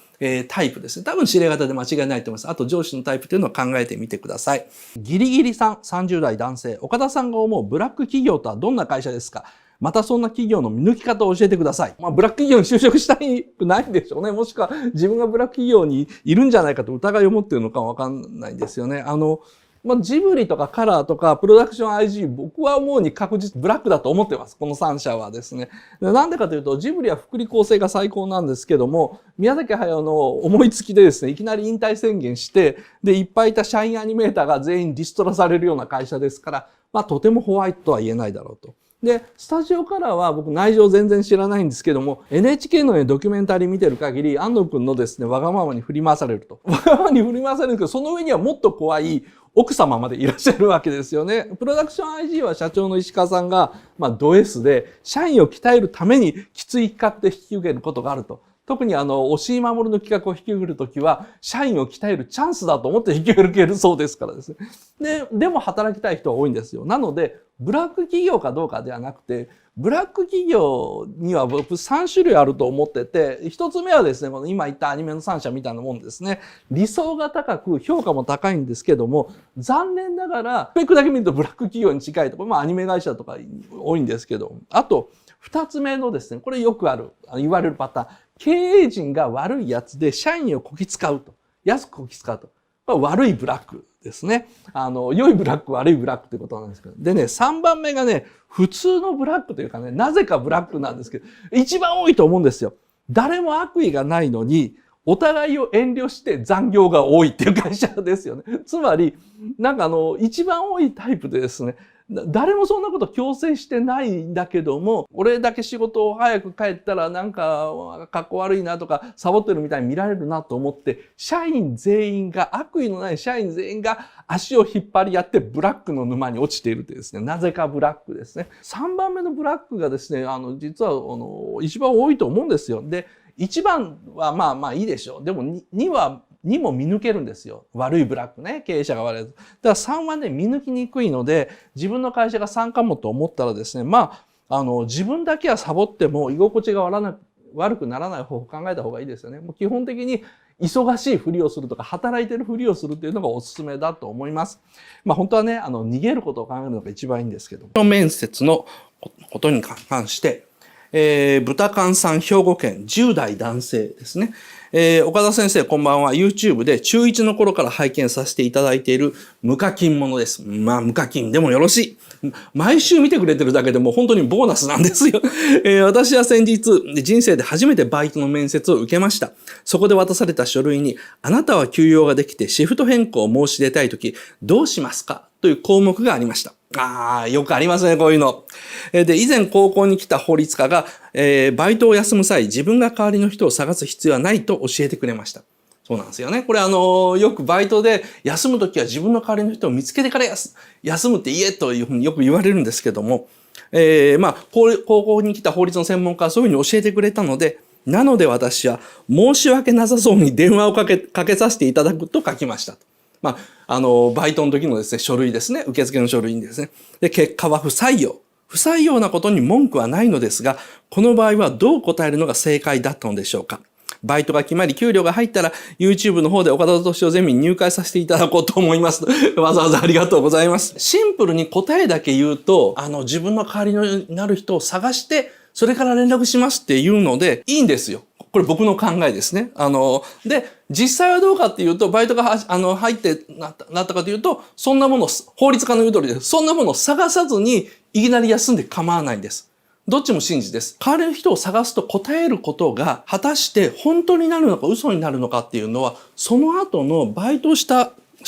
タイプですね。多分指令型で間違いないと思います。あと上司のタイプというのを考えてみてください。ギリギリさん、30代男性。岡田さんが思うブラック企業とはどんな会社ですか？またそんな企業の見抜き方を教えてください。ブラック企業に就職したくないんでしょうね。もしくは自分がブラック企業にいるんじゃないかと疑いを持っているのかわかんないんですよね。ジブリとかカラーとかプロダクション IG、僕は思うに確実ブラックだと思ってます。この3社はですね。なんでかというと、ジブリは福利厚生が最高なんですけども、宮崎駿の思いつきでですね、いきなり引退宣言して、で、いっぱいいた社員アニメーターが全員リストラされるような会社ですから、とてもホワイトとは言えないだろうと。で、スタジオカラーは僕内情全然知らないんですけども、NHK の、ドキュメンタリー見てる限り、安野くんのですね、わがままに振り回されると。わがままに振り回されるけど、その上にはもっと怖い奥様までいらっしゃるわけですよね。プロダクション IG は社長の石川さんが、ド S で、社員を鍛えるためにきつい企画で引き受けることがあると。特に押井守の企画を引き受けるときは、社員を鍛えるチャンスだと思って引き受けるそうですからですね。でも働きたい人は多いんですよ。なので、ブラック企業かどうかではなくて、ブラック企業には僕3種類あると思ってて、1つ目はですね、この今言ったアニメの3社みたいなもんですね。理想が高く、評価も高いんですけども、残念ながら、スペックだけ見るとブラック企業に近いところ、アニメ会社とか多いんですけど、あと、2つ目のですね、これよくある、言われるパターン。経営陣が悪いやつで社員をこき使うと。安くこき使うと。悪いブラックですね。良いブラック、悪いブラックということなんですけど。でね、3番目がね、普通のブラックというかね、なぜかブラックなんですけど、一番多いと思うんですよ。誰も悪意がないのに、お互いを遠慮して残業が多いっていう会社ですよね。つまり、一番多いタイプでですね、誰もそんなこと強制してないんだけども、俺だけ仕事を早く帰ったらかっこ悪いなとか、サボってるみたいに見られるなと思って、悪意のない社員全員が足を引っ張り合ってブラックの沼に落ちているというですね、なぜかブラックですね。3番目のブラックがですね、実は一番多いと思うんですよ。で、1番はいいでしょう。でも2も見抜けるんですよ。悪いブラックね。経営者が悪い。だから3はね、見抜きにくいので、自分の会社が3かもと思ったらですね、自分だけはサボっても居心地が悪くならない方法を考えた方がいいですよね。もう基本的に忙しいふりをするとか、働いてるふりをするっていうのがおすすめだと思います。本当はね、逃げることを考えるのが一番いいんですけど。面接のことに関して、豚缶さん兵庫県10代男性ですね。岡田先生こんばんは。YouTube で中1の頃から拝見させていただいている無課金者です。無課金でもよろしい。毎週見てくれてるだけでも本当にボーナスなんですよ。私は先日、人生で初めてバイトの面接を受けました。そこで渡された書類に、あなたは休養ができてシフト変更を申し出たいとき、どうしますかという項目がありました。よくありますね、こういうの。で、以前高校に来た法律家が、バイトを休む際、自分が代わりの人を探す必要はないと教えてくれました。そうなんですよね。これよくバイトで休むときは自分の代わりの人を見つけてから休むって言えというふうによく言われるんですけども、高校に来た法律の専門家はそういうふうに教えてくれたので、なので私は申し訳なさそうに電話をかけさせていただくと書きました。バイトの時のですね、書類ですね、受付の書類にですね。で、結果は不採用。不採用なことに文句はないのですが、この場合はどう答えるのが正解だったのでしょうか。バイトが決まり、給料が入ったら、YouTube の方で岡田敏夫ゼミに入会させていただこうと思います。わざわざありがとうございます。シンプルに答えだけ言うと、自分の代わりになる人を探して、それから連絡しますっていうので、いいんですよ。これ僕の考えですね。で、実際はどうかっていうと、バイトが入ってなったかというと、そんなもの、法律家の言う通りです。そんなものを探さずに、いきなり休んで構わないんです。どっちも真実です。代わりの人を探すと答えることが、果たして本当になるのか嘘になるのかっていうのは、その後のバイトし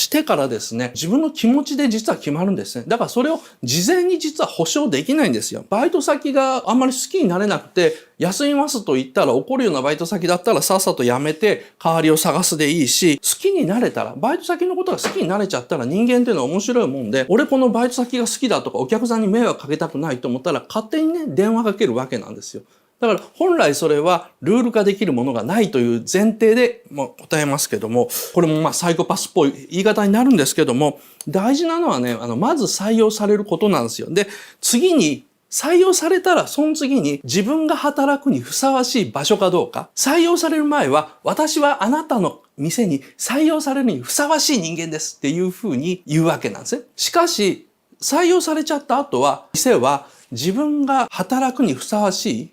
てからですね、自分の気持ちで実は決まるんですね。だからそれを事前に実は保証できないんですよ。バイト先があんまり好きになれなくて、休みますと言ったら怒るようなバイト先だったらさっさと辞めて代わりを探すでいいし、好きになれたら、バイト先のことが好きになれちゃったら人間っていうのは面白いもんで、俺このバイト先が好きだとかお客さんに迷惑かけたくないと思ったら勝手にね、電話かけるわけなんですよ。だから本来それはルール化できるものがないという前提で答えますけども、これもサイコパスっぽい言い方になるんですけども、大事なのはね、まず採用されることなんですよ。で、次に採用されたらその次に自分が働くにふさわしい場所かどうか。採用される前は私はあなたの店に採用されるにふさわしい人間ですっていうふうに言うわけなんですね。しかし採用されちゃった後は店は自分が働くにふさわしい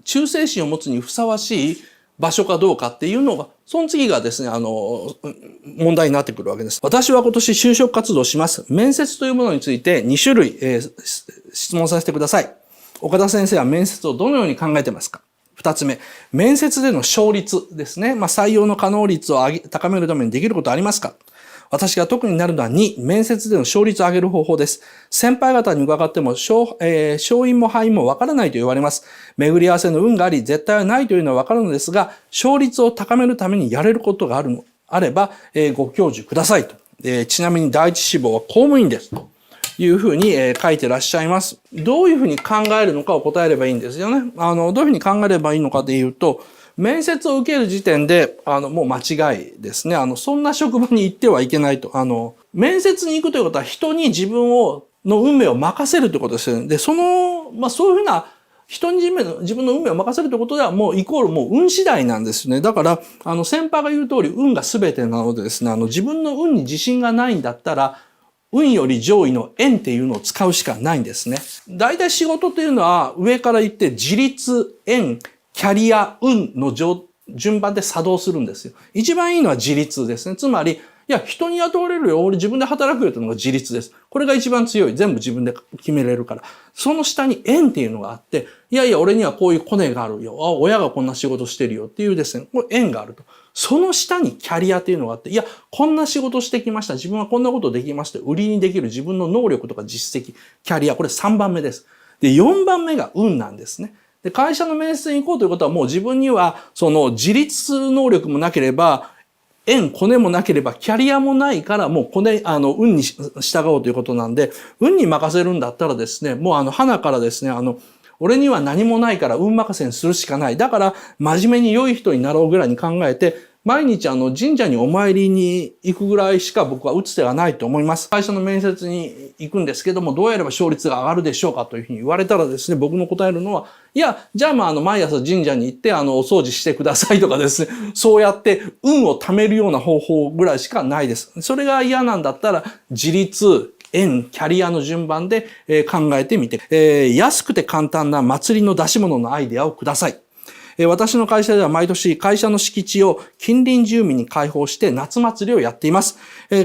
忠誠心を持つにふさわしい場所かどうかっていうのが、その次がですね、問題になってくるわけです。私は今年就職活動をします。面接というものについて2種類、質問させてください。岡田先生は面接をどのように考えてますか？2つ目、面接での勝率ですね。採用の可能率を高めるためにできることはありますか？私が特になるのは2、面接での勝率を上げる方法です。先輩方に伺っても、勝因も敗因もわからないと言われます。巡り合わせの運があり、絶対はないというのはわかるのですが、勝率を高めるためにやれることがあれば、ご教授くださいと。ちなみに第一志望は公務員です。というふうに書いてらっしゃいます。どういうふうに考えるのかを答えればいいんですよね。どういうふうに考えればいいのかというと、面接を受ける時点で、もう間違いですね。そんな職場に行ってはいけないと。面接に行くということは人に自分の運命を任せるということですよね。で、そういうふうな人に自分の運命を任せるということではもうイコールもう運次第なんですね。だから、先輩が言う通り運が全てなのでですね、自分の運に自信がないんだったら、運より上位の縁っていうのを使うしかないんですね。大体仕事というのは上から言って自立、縁、キャリア、運の順番で作動するんですよ。一番いいのは自立ですね。つまり、いや、人に雇われるよ。俺自分で働くよというのが自立です。これが一番強い。全部自分で決めれるから。その下に縁っていうのがあって、いやいや、俺にはこういうコネがあるよ。親がこんな仕事してるよっていうですね、これ縁があると。その下にキャリアっていうのがあって、いや、こんな仕事してきました。自分はこんなことできました。売りにできる自分の能力とか実績、キャリア、これ3番目です。で、4番目が運なんですね。で、会社の面接に行こうということはもう自分にはその自立能力もなければ、コネもなければ、キャリアもないから、もう運に従おうということなんで、運に任せるんだったらですね、もう花からですね、俺には何もないから運任せにするしかない。だから、真面目に良い人になろうぐらいに考えて、毎日神社にお参りに行くぐらいしか僕は打つ手がないと思います。会社の面接に行くんですけども、どうやれば勝率が上がるでしょうかというふうに言われたらですね、僕の答えるのは、いや、じゃあ毎朝神社に行ってお掃除してくださいとかですね、そうやって運を貯めるような方法ぐらいしかないです。それが嫌なんだったら、自立、縁、キャリアの順番で考えてみて、安くて簡単な祭りの出し物のアイデアをください。私の会社では毎年会社の敷地を近隣住民に開放して夏祭りをやっています。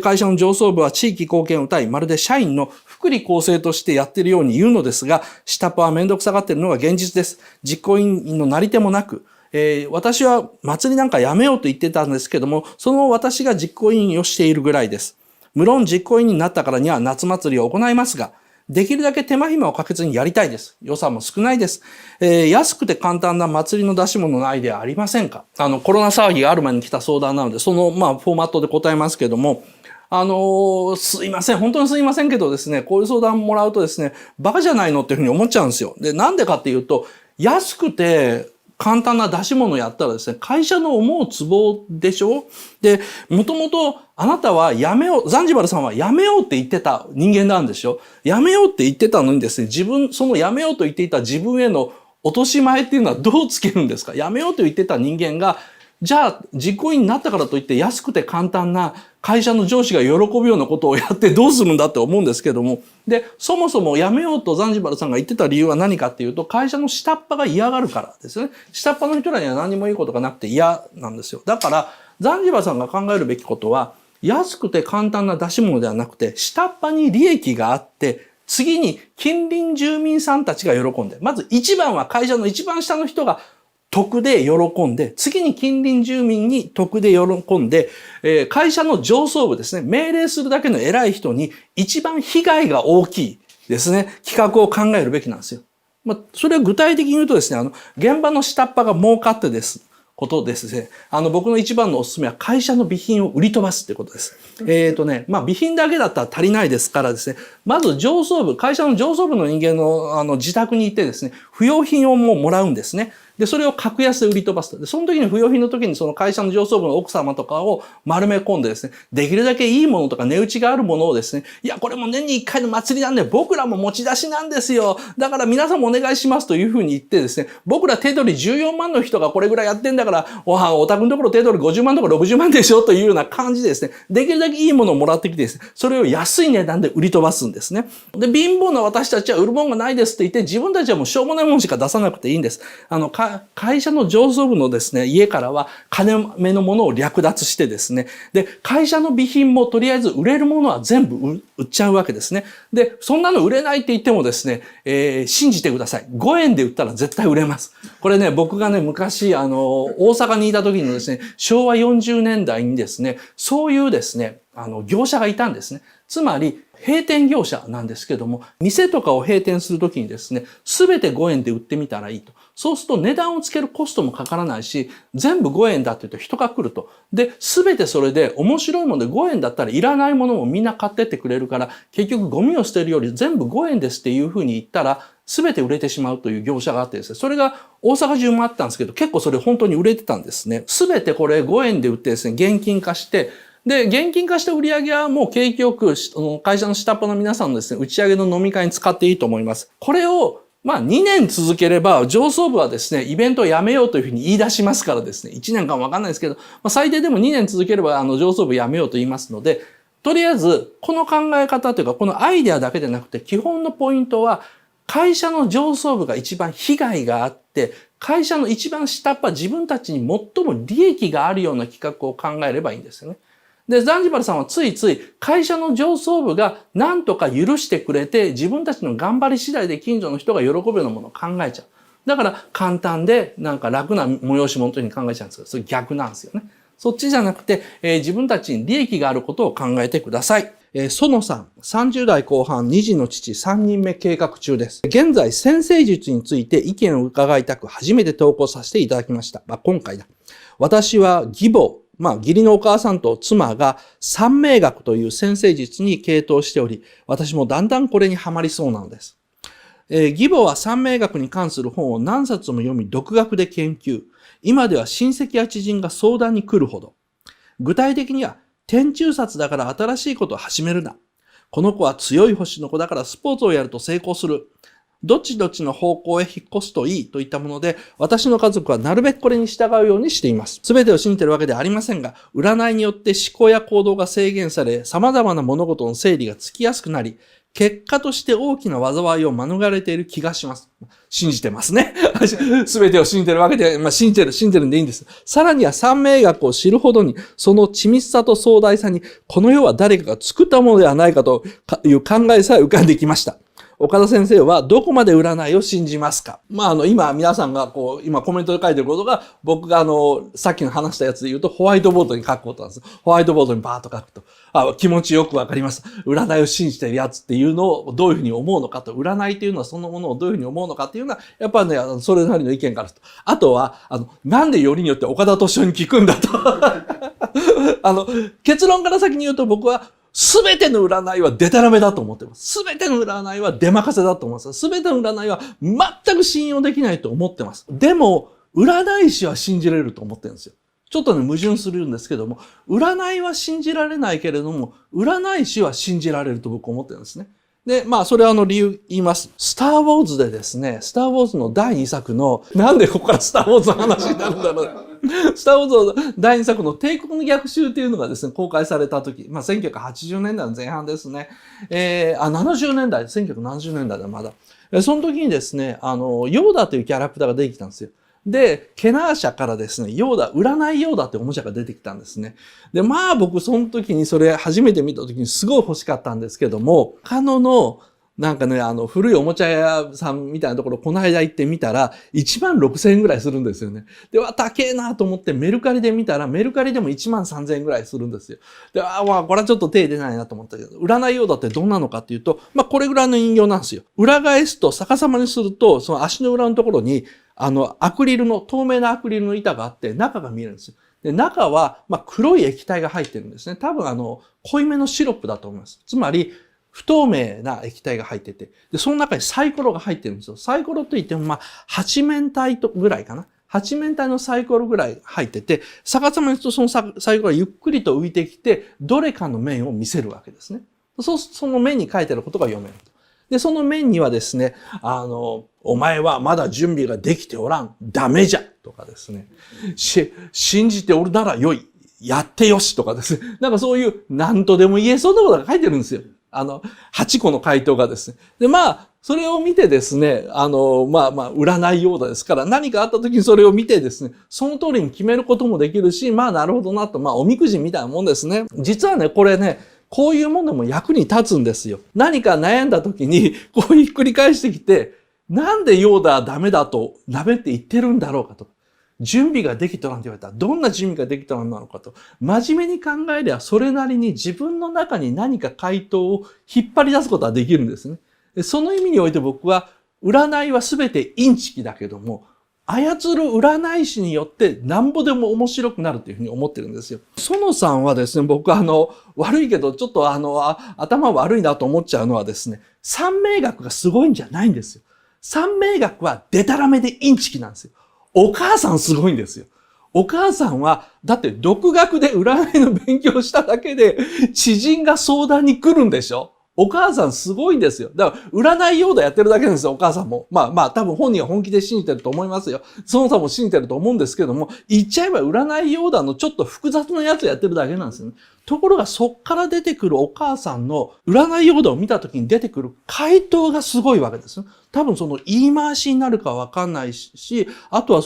会社の上層部は地域貢献を謳い、まるで社員の福利厚生としてやっているように言うのですが、下っ端はめんどくさがっているのが現実です。実行委員のなり手もなく、私は祭りなんかやめようと言ってたんですけども、その私が実行委員をしているぐらいです。無論実行委員になったからには夏祭りを行いますが、できるだけ手間暇をかけずにやりたいです。予算も少ないです。安くて簡単な祭りの出し物のアイデアありませんか？コロナ騒ぎがある前に来た相談なので、その、フォーマットで答えますけども、すいません。本当にすいませんけどですね、こういう相談もらうとですね、バカじゃないのっていうふうに思っちゃうんですよ。で、なんでかっていうと、安くて簡単な出し物やったらですね、会社の思うツボでしょ？で、もともとあなたはザンジバルさんはやめようって言ってた人間なんでしょ？やめようって言ってたのにですね、そのやめようと言っていた自分への落とし前っていうのはどうつけるんですか？やめようと言ってた人間が、じゃあ実行委員になったからといって安くて簡単な会社の上司が喜ぶようなことをやってどうするんだって思うんですけども。で、そもそも辞めようとザンジバルさんが言ってた理由は何かっていうと、会社の下っ端が嫌がるからですよね。下っ端の人らには何もいいことがなくて嫌なんですよ。だから、ザンジバルさんが考えるべきことは、安くて簡単な出し物ではなくて、下っ端に利益があって、次に近隣住民さんたちが喜んで、まず一番は会社の一番下の人が得で喜んで、次に近隣住民に得で喜んで、会社の上層部ですね、命令するだけの偉い人に一番被害が大きいですね、企画を考えるべきなんですよ。それは具体的に言うとですね、現場の下っ端が儲かってことですね。僕の一番のおすすめは会社の備品を売り飛ばすってことです。備品だけだったら足りないですからですね、まず会社の上層部の人間の自宅に行ってですね、不要品をもらうんですね。で、それを格安で売り飛ばすと。で、その時に不要品の時にその会社の上層部の奥様とかを丸め込んでですね、できるだけいいものとか値打ちがあるものをですね、いや、これも年に1回の祭りなんで僕らも持ち出しなんですよ。だから皆さんもお願いしますというふうに言ってですね、僕ら手取り14万の人がこれぐらいやってんだから、お宅のところ手取り50万とか60万でしょというような感じでですね、できるだけいいものをもらってきてですね、それを安い値段で売り飛ばすんですね。で、貧乏な私たちは売るもんがないですって言って、自分たちはもうしょうもないもんしか出さなくていいんです。会社の上層部のですね、家からは金目のものを略奪してですね、で、会社の備品もとりあえず売れるものは全部売っちゃうわけですね。で、そんなの売れないって言ってもですね、信じてください。5円で売ったら絶対売れます。これね、僕がね、昔、大阪にいた時にですね、昭和40年代にですね、そういうですね、業者がいたんですね。つまり、閉店業者なんですけども、店とかを閉店するときにですね、すべて5円で売ってみたらいいと。そうすると値段をつけるコストもかからないし、全部5円だって言うと人が来ると。で、すべてそれで面白いもので5円だったらいらないものもみんな買ってってくれるから、結局ゴミを捨てるより全部5円ですっていうふうに言ったら、すべて売れてしまうという業者があってですね、それが大阪中もあったんですけど、結構それ本当に売れてたんですね。すべてこれ5円で売ってですね、現金化して、で、現金化した売り上げはもう景気よく、会社の下っ端の皆さんのですね、打ち上げの飲み会に使っていいと思います。これを、2年続ければ、上層部はですね、イベントをやめようというふうに言い出しますからですね、1年間わかんないですけど、最低でも2年続ければ、上層部やめようと言いますので、とりあえず、この考え方というか、このアイデアだけでなくて、基本のポイントは、会社の上層部が一番被害があって、会社の一番下っ端、自分たちに最も利益があるような企画を考えればいいんですよね。で、ザンジバルさんはついつい会社の上層部が何とか許してくれて、自分たちの頑張り次第で近所の人が喜ぶようなものを考えちゃう。だから簡単でなんか楽な催し物というふうに考えちゃうんですけど、それ逆なんですよね。そっちじゃなくて、自分たちに利益があることを考えてください。園さん、30代後半、2児の父、3人目計画中です。現在、先生術について意見を伺いたく初めて投稿させていただきました。今回だ。私は義母、義理のお母さんと妻が三名学という先生術に傾倒しており、私もだんだんこれにはまりそうなのです。義母は三名学に関する本を何冊も読み、独学で研究。今では親戚や知人が相談に来るほど。具体的には、天中殺だから新しいことを始めるな。この子は強い星の子だからスポーツをやると成功する。どっちどっちの方向へ引っ越すといいといったもので、私の家族はなるべくこれに従うようにしています。すべてを信じているわけではありませんが、占いによって思考や行動が制限され、様々な物事の整理がつきやすくなり、結果として大きな災いを免れている気がします。信じてますね。すべてを信じているわけで、信じてるんでいいんです。さらには三名学を知るほどに、その緻密さと壮大さに、この世は誰かが作ったものではないかという考えさえ浮かんできました。岡田先生はどこまで占いを信じますか？今皆さんが今コメントで書いてることが、僕がさっきの話したやつで言うと、ホワイトボードに書くことなんです。ホワイトボードにバーッと書くと、気持ちよくわかります。占いを信じてるやつっていうのをどういうふうに思うのかと、占いっていうのはそのものをどういうふうに思うのかっていうのは、やっぱね、それなりの意見があると。あとは、なんでよりによって岡田敏夫に聞くんだと。結論から先に言うと僕は、すべての占いはデタラメだと思ってます。すべての占いは出任せだと思います。すべての占いは全く信用できないと思ってます。でも、占い師は信じられると思ってるんですよ。ちょっとね、矛盾するんですけども、占いは信じられないけれども、占い師は信じられると僕は思ってるんですね。で、それは理由言います。スター・ウォーズでですね、スター・ウォーズの第2作の、なんでここからスター・ウォーズの話になるんだろう。スター・ウォーズの第2作の帝国の逆襲っていうのがですね、公開された時、1980年代の前半ですね。70年代、1970年代だまだ。その時にですね、ヨーダというキャラクターが出てきたんですよ。で、ケナー社からですね、占いヨーダっておもちゃが出てきたんですね。で、僕その時にそれ初めて見た時にすごい欲しかったんですけども、他の古いおもちゃ屋さんみたいなところ、この間行ってみたら、16,000円ぐらいするんですよね。で、高えなと思ってメルカリで見たら、メルカリでも13,000円ぐらいするんですよ。で、これはちょっと手出ないなと思ったけど、占いようだってどんなのかっていうと、これぐらいの人形なんですよ。裏返すと、逆さまにすると、その足の裏のところに、透明なアクリルの板があって、中が見えるんですよ。で、中は、黒い液体が入ってるんですね。多分濃いめのシロップだと思います。つまり、不透明な液体が入ってて、で、その中にサイコロが入ってるんですよ。サイコロといっても、八面体ぐらいかな。八面体のサイコロぐらい入ってて、逆さまにするとそのサイコロがゆっくりと浮いてきて、どれかの面を見せるわけですね。その面に書いてあることが読めると。で、その面にはですね、お前はまだ準備ができておらん。ダメじゃとかですね。信じておるなら良い。やってよしとかですね。そういう何とでも言えそうなことが書いてるんですよ。8個の回答がですね。で、それを見てですね、占いようだですから、何かあった時にそれを見てですね、その通りに決めることもできるし、なるほどなと、おみくじみたいなもんですね。実はね、これね、こういうものでも役に立つんですよ。何か悩んだ時に、こうひっくり返してきて、なんでヨーダはダメだと、ダメって言ってるんだろうかと。準備ができとらんって言われたら、どんな準備ができとらんなのかと。真面目に考えれば、それなりに自分の中に何か回答を引っ張り出すことはできるんですね。でその意味において僕は、占いはすべてインチキだけども、操る占い師によってなんぼでも面白くなるというふうに思ってるんですよ。園さんはですね、僕悪いけど、ちょっと頭悪いなと思っちゃうのはですね、三名学がすごいんじゃないんですよ。三名学はデタラメでインチキなんですよ。お母さんすごいんですよ。お母さんは、だって独学で占いの勉強しただけで、知人が相談に来るんでしょ？お母さんすごいんですよ。だから、占いようだやってるだけなんですよ、お母さんも。多分本人は本気で信じてると思いますよ。園さんも信じてると思うんですけども、言っちゃえば占いようだのちょっと複雑なやつやってるだけなんですよね。ところが、そっから出てくるお母さんの占いようだを見たときに出てくる回答がすごいわけですよ。多分言い回しになるかわかんないし、あとは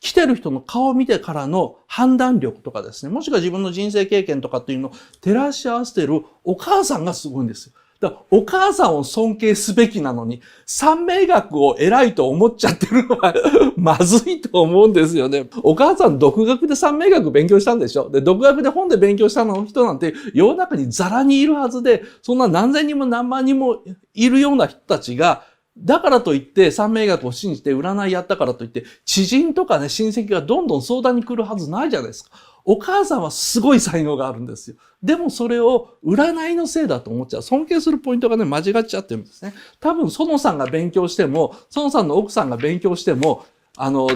来てる人の顔を見てからの判断力とかですね、もしくは自分の人生経験とかっていうのを照らし合わせてるお母さんがすごいんですよ。だからお母さんを尊敬すべきなのに、三名学を偉いと思っちゃってるのはまずいと思うんですよね。お母さん独学で三名学勉強したんでしょ？で、独学で本で勉強した人なんて世の中にザラにいるはずで、そんな何千人も何万人もいるような人たちが、だからといって三名学を信じて占いやったからといって知人とかね親戚がどんどん相談に来るはずないじゃないですか。お母さんはすごい才能があるんですよ。でもそれを占いのせいだと思っちゃう。尊敬するポイントがね間違っちゃってるんですね。多分園さんが勉強しても、園さんの奥さんが勉強しても、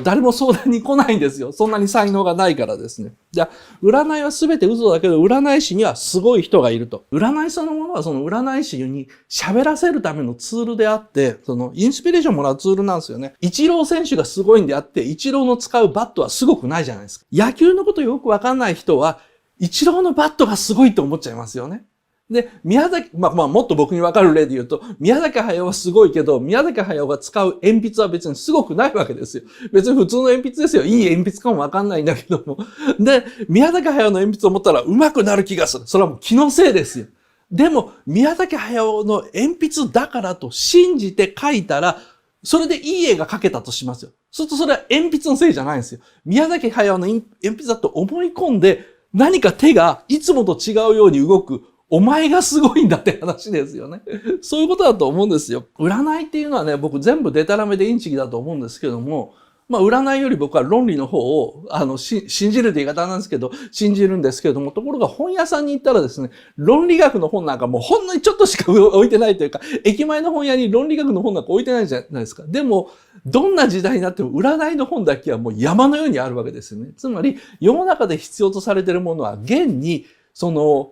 誰も相談に来ないんですよ。そんなに才能がないからですね。じゃあ、占いは全て嘘だけど、占い師にはすごい人がいると。占いそのものはその占い師に喋らせるためのツールであって、インスピレーションもらうツールなんですよね。イチロー選手がすごいんであって、イチローの使うバットはすごくないじゃないですか。野球のことよくわかんない人は、イチローのバットがすごいと思っちゃいますよね。で、宮崎、もっと僕にわかる例で言うと、宮崎駿はすごいけど、宮崎駿が使う鉛筆は別にすごくないわけですよ。別に普通の鉛筆ですよ。いい鉛筆かもわかんないんだけども。で、宮崎駿の鉛筆を持ったら上手くなる気がする。それはもう気のせいですよ。でも、宮崎駿の鉛筆だからと信じて書いたら、それでいい絵が描けたとしますよ。そうするとそれは鉛筆のせいじゃないんですよ。宮崎駿の鉛筆だと思い込んで、何か手がいつもと違うように動く。お前がすごいんだって話ですよね。そういうことだと思うんですよ。占いっていうのはね、僕全部デタラメでインチキだと思うんですけども、占いより僕は論理の方を、信じるって言い方なんですけど、信じるんですけれども、ところが本屋さんに行ったらですね、論理学の本なんかもうほんのにちょっとしか置いてないというか、駅前の本屋に論理学の本なんか置いてないじゃないですか。でも、どんな時代になっても占いの本だけはもう山のようにあるわけですよね。つまり、世の中で必要とされているものは、現に、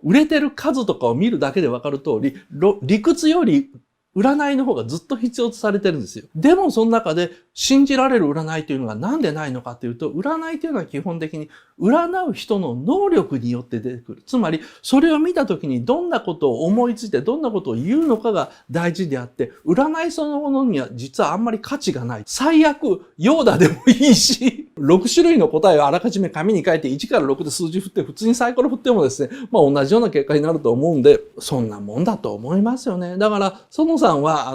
売れてる数とかを見るだけでわかる通り、理屈より占いの方がずっと必要とされてるんですよ。でもその中で信じられる占いというのがなんでないのかというと、占いというのは基本的に占う人の能力によって出てくる。つまり、それを見たときにどんなことを思いついてどんなことを言うのかが大事であって、占いそのものには実はあんまり価値がない。最悪、ヨーダでもいいし、6種類の答えをあらかじめ紙に書いて1から6で数字振って普通にサイコロ振ってもですね、同じような結果になると思うんで、そんなもんだと思いますよね。だから、園さんは、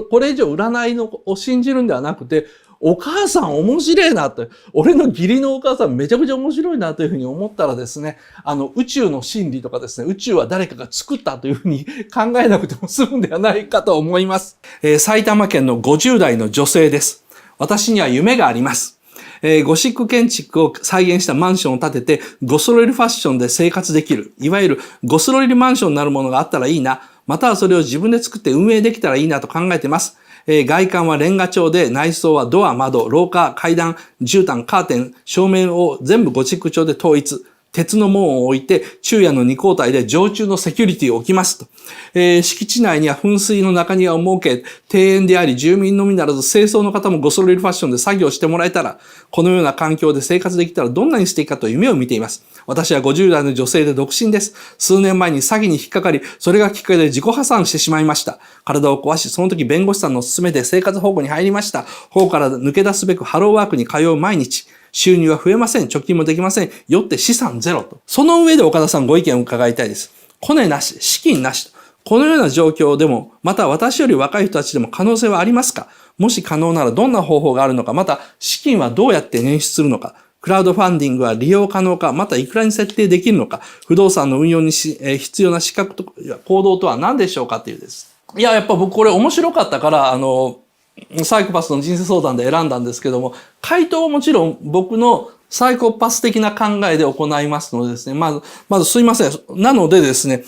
これ以上占いを信じるんではなくて、お母さん面白いなって、俺の義理のお母さんめちゃくちゃ面白いなというふうに思ったらですね、宇宙の真理とかですね、宇宙は誰かが作ったというふうに考えなくても済むんではないかと思います。埼玉県の50代の女性です。私には夢があります。ゴシック建築を再現したマンションを建てて、ゴスロリファッションで生活できる。いわゆるゴスロリマンションになるものがあったらいいな。またはそれを自分で作って運営できたらいいなと考えています。外観はレンガ調で、内装はドア、窓、廊下、階段、絨毯、カーテン、照明を全部ゴシック調で統一。鉄の門を置いて、昼夜の2交代で常駐のセキュリティを置きますと。敷地内には噴水の中庭を設け、庭園であり住民のみならず清掃の方もゴソリルファッションで作業してもらえたら、このような環境で生活できたらどんなに素敵かと夢を見ています。私は50代の女性で独身です。数年前に詐欺に引っかかり、それがきっかけで自己破産してしまいました。体を壊し、その時弁護士さんの勧めで生活保護に入りました。保護から抜け出すべくハローワークに通う毎日。収入は増えません。貯金もできません。よって資産ゼロと。その上で岡田さんご意見を伺いたいです。コネなし、資金なしと。このような状況でも、また私より若い人たちでも可能性はありますか？もし可能ならどんな方法があるのか、また資金はどうやって捻出するのか、クラウドファンディングは利用可能か、またいくらに設定できるのか、不動産の運用に必要な資格と行動とは何でしょうかっていうです。いや、やっぱ僕これ面白かったから、サイコパスの人生相談で選んだんですけども、回答はもちろん僕のサイコパス的な考えで行いますのでですね、まずすいません。なのでですね、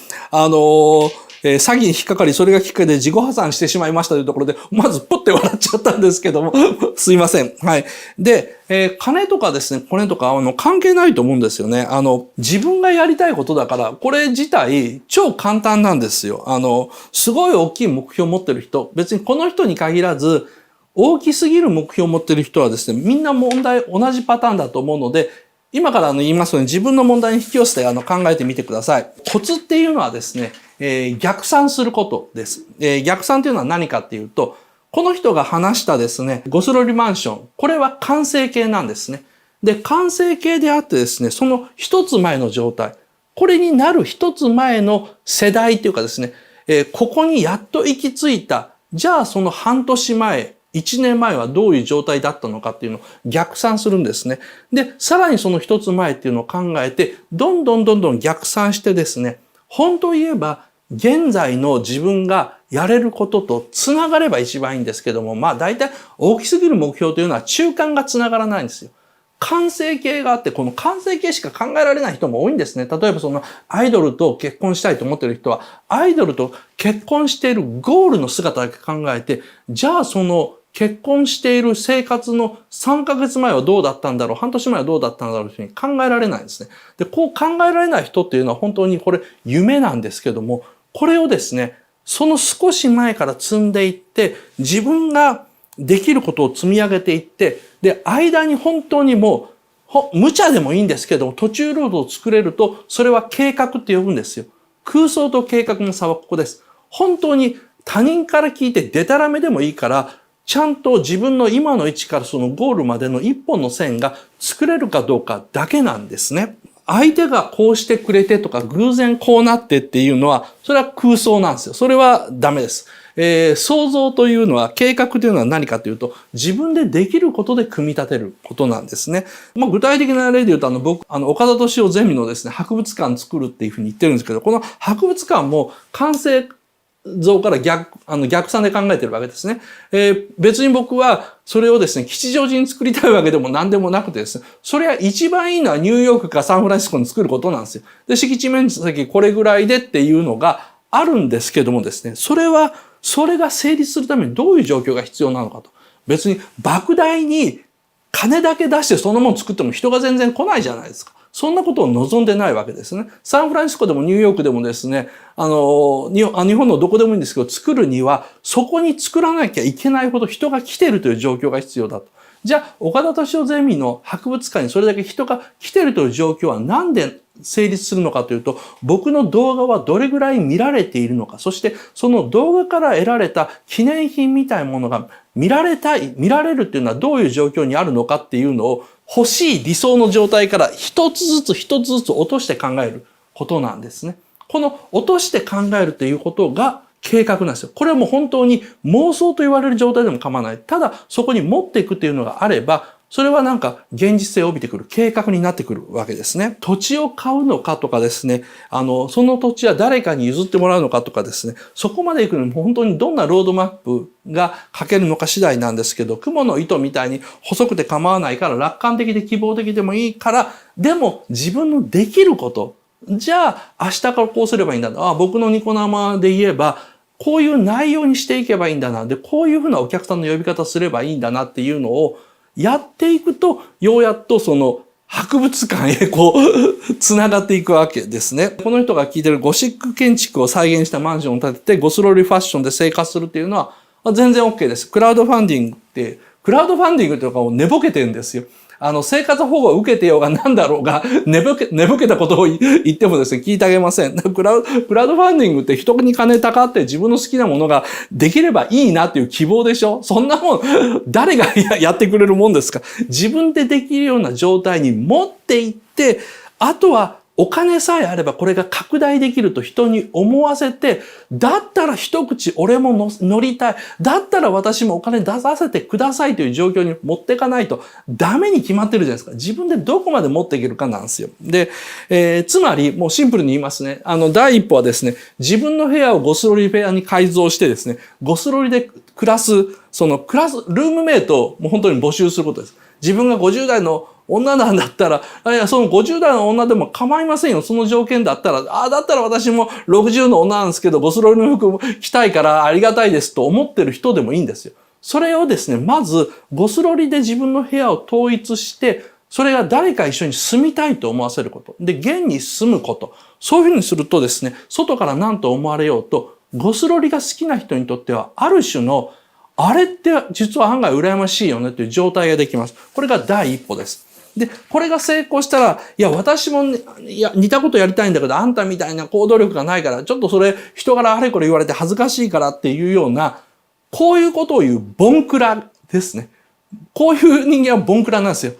詐欺に引っかかり、それがきっかけで自己破産してしまいましたというところで、まずポッて笑っちゃったんですけども、すいません。はい。で、金とかですね、コネとか、関係ないと思うんですよね。自分がやりたいことだから、これ自体、超簡単なんですよ。すごい大きい目標を持ってる人、別にこの人に限らず、大きすぎる目標を持ってる人はですね、みんな同じパターンだと思うので、今から言いますので、自分の問題に引き寄せて考えてみてください。コツっていうのはですね、逆算することです。逆算っていうのは何かっていうと、この人が話したですね、ゴスロリマンション、これは完成形なんですね。で、完成形であってですね、その一つ前の状態、これになる一つ前の世代っていうかですね、ここにやっと行き着いた、じゃあその半年前、1年前はどういう状態だったのかっていうのを逆算するんですね。で、さらにその一つ前っていうのを考えて、どんどん逆算してですね、本当を言えば、現在の自分がやれることとつながれば一番いいんですけども、大体大きすぎる目標というのは中間がつながらないんですよ。完成形があって、この完成形しか考えられない人も多いんですね。例えばアイドルと結婚したいと思っている人は、アイドルと結婚しているゴールの姿だけ考えて、じゃあ結婚している生活の3ヶ月前はどうだったんだろう、半年前はどうだったんだろうというふうに考えられないんですね。で、こう考えられない人っていうのは本当にこれ夢なんですけども、これをですね、その少し前から積んでいって、自分ができることを積み上げていって、で、間に本当にもう、無茶でもいいんですけども、途中ルートを作れると、それは計画って呼ぶんですよ。空想と計画の差はここです。本当に他人から聞いてデタラメでもいいから、ちゃんと自分の今の位置からそのゴールまでの一本の線が作れるかどうかだけなんですね。相手がこうしてくれてとか、偶然こうなってっていうのは、それは空想なんですよ。それはダメです。創造というのは、計画というのは何かというと、自分でできることで組み立てることなんですね。具体的な例で言うと、僕、岡田斗司夫ゼミのですね、博物館作るっていうふうに言ってるんですけど、この博物館も完成像から逆算で考えてるわけですね。別に僕はそれをですね、吉祥寺に作りたいわけでも何でもなくてですね、それは一番いいのはニューヨークかサンフランシスコに作ることなんですよ。で、敷地面積これぐらいでっていうのがあるんですけどもですね、それが成立するためにどういう状況が必要なのかと。別に莫大に金だけ出してそのもの作っても人が全然来ないじゃないですか。そんなことを望んでないわけですね。サンフランシスコでもニューヨークでもですね、日本のどこでもいいんですけど、作るには、そこに作らなきゃいけないほど人が来ているという状況が必要だと。じゃあ、岡田斗司夫ゼミの博物館にそれだけ人が来ているという状況はなんで成立するのかというと、僕の動画はどれぐらい見られているのか、そしてその動画から得られた記念品みたいなものが見られるっていうのはどういう状況にあるのかっていうのを欲しい理想の状態から一つずつ落として考えることなんですね。この落として考えるということが計画なんですよ。これはもう本当に妄想と言われる状態でも構わない。ただそこに持っていくっていうのがあれば、それはなんか現実性を帯びてくる計画になってくるわけですね。土地を買うのかとかですね、その土地は誰かに譲ってもらうのかとかですね、そこまで行くのに本当にどんなロードマップが書けるのか次第なんですけど、雲の糸みたいに細くて構わないから楽観的で希望的でもいいから、でも自分のできること、じゃあ明日からこうすればいいんだ。僕のニコ生で言えば、こういう内容にしていけばいいんだな。で、こういうふうなお客さんの呼び方すればいいんだなっていうのをやっていくと、ようやっとその博物館へ繋がっていくわけですね。この人が聞いてるゴシック建築を再現したマンションを建てて、ゴスロリファッションで生活するっていうのは全然 OK です。クラウドファンディングっていうかもう寝ぼけてるんですよ。生活保護を受けてようが何だろうが、寝ぼけたことを言ってもですね、聞いてあげません。クラウドファンディングって人に金たかって自分の好きなものができればいいなっていう希望でしょ。そんなもん、誰がやってくれるもんですか。自分でできるような状態に持っていって、あとはお金さえあればこれが拡大できると人に思わせて、だったら一口俺も乗りたい。だったら私もお金出させてくださいという状況に持っていかないとダメに決まってるじゃないですか。自分でどこまで持っていけるかなんですよ。で、つまりもうシンプルに言いますね。第一歩はですね、自分の部屋をゴスロリ部屋に改造してですね、ゴスロリで暮らす、ルームメイトをもう本当に募集することです。自分が50代の女なんだったら、その50代の女でも構いませんよ。その条件だったら、だったら私も60の女なんですけど、ゴスロリの服着たいからありがたいですと思ってる人でもいいんですよ。それをですね、まず、ゴスロリで自分の部屋を統一して、それが誰か一緒に住みたいと思わせること。で、現に住むこと。そういうふうにするとですね、外から何と思われようと、ゴスロリが好きな人にとっては、ある種の、あれって実は案外羨ましいよねという状態ができます。これが第一歩です。で、これが成功したら、私も、似たことやりたいんだけど、あんたみたいな行動力がないから、ちょっとそれ、人からあれこれ言われて恥ずかしいからっていうような、こういうことを言うボンクラですね。こういう人間はボンクラなんですよ。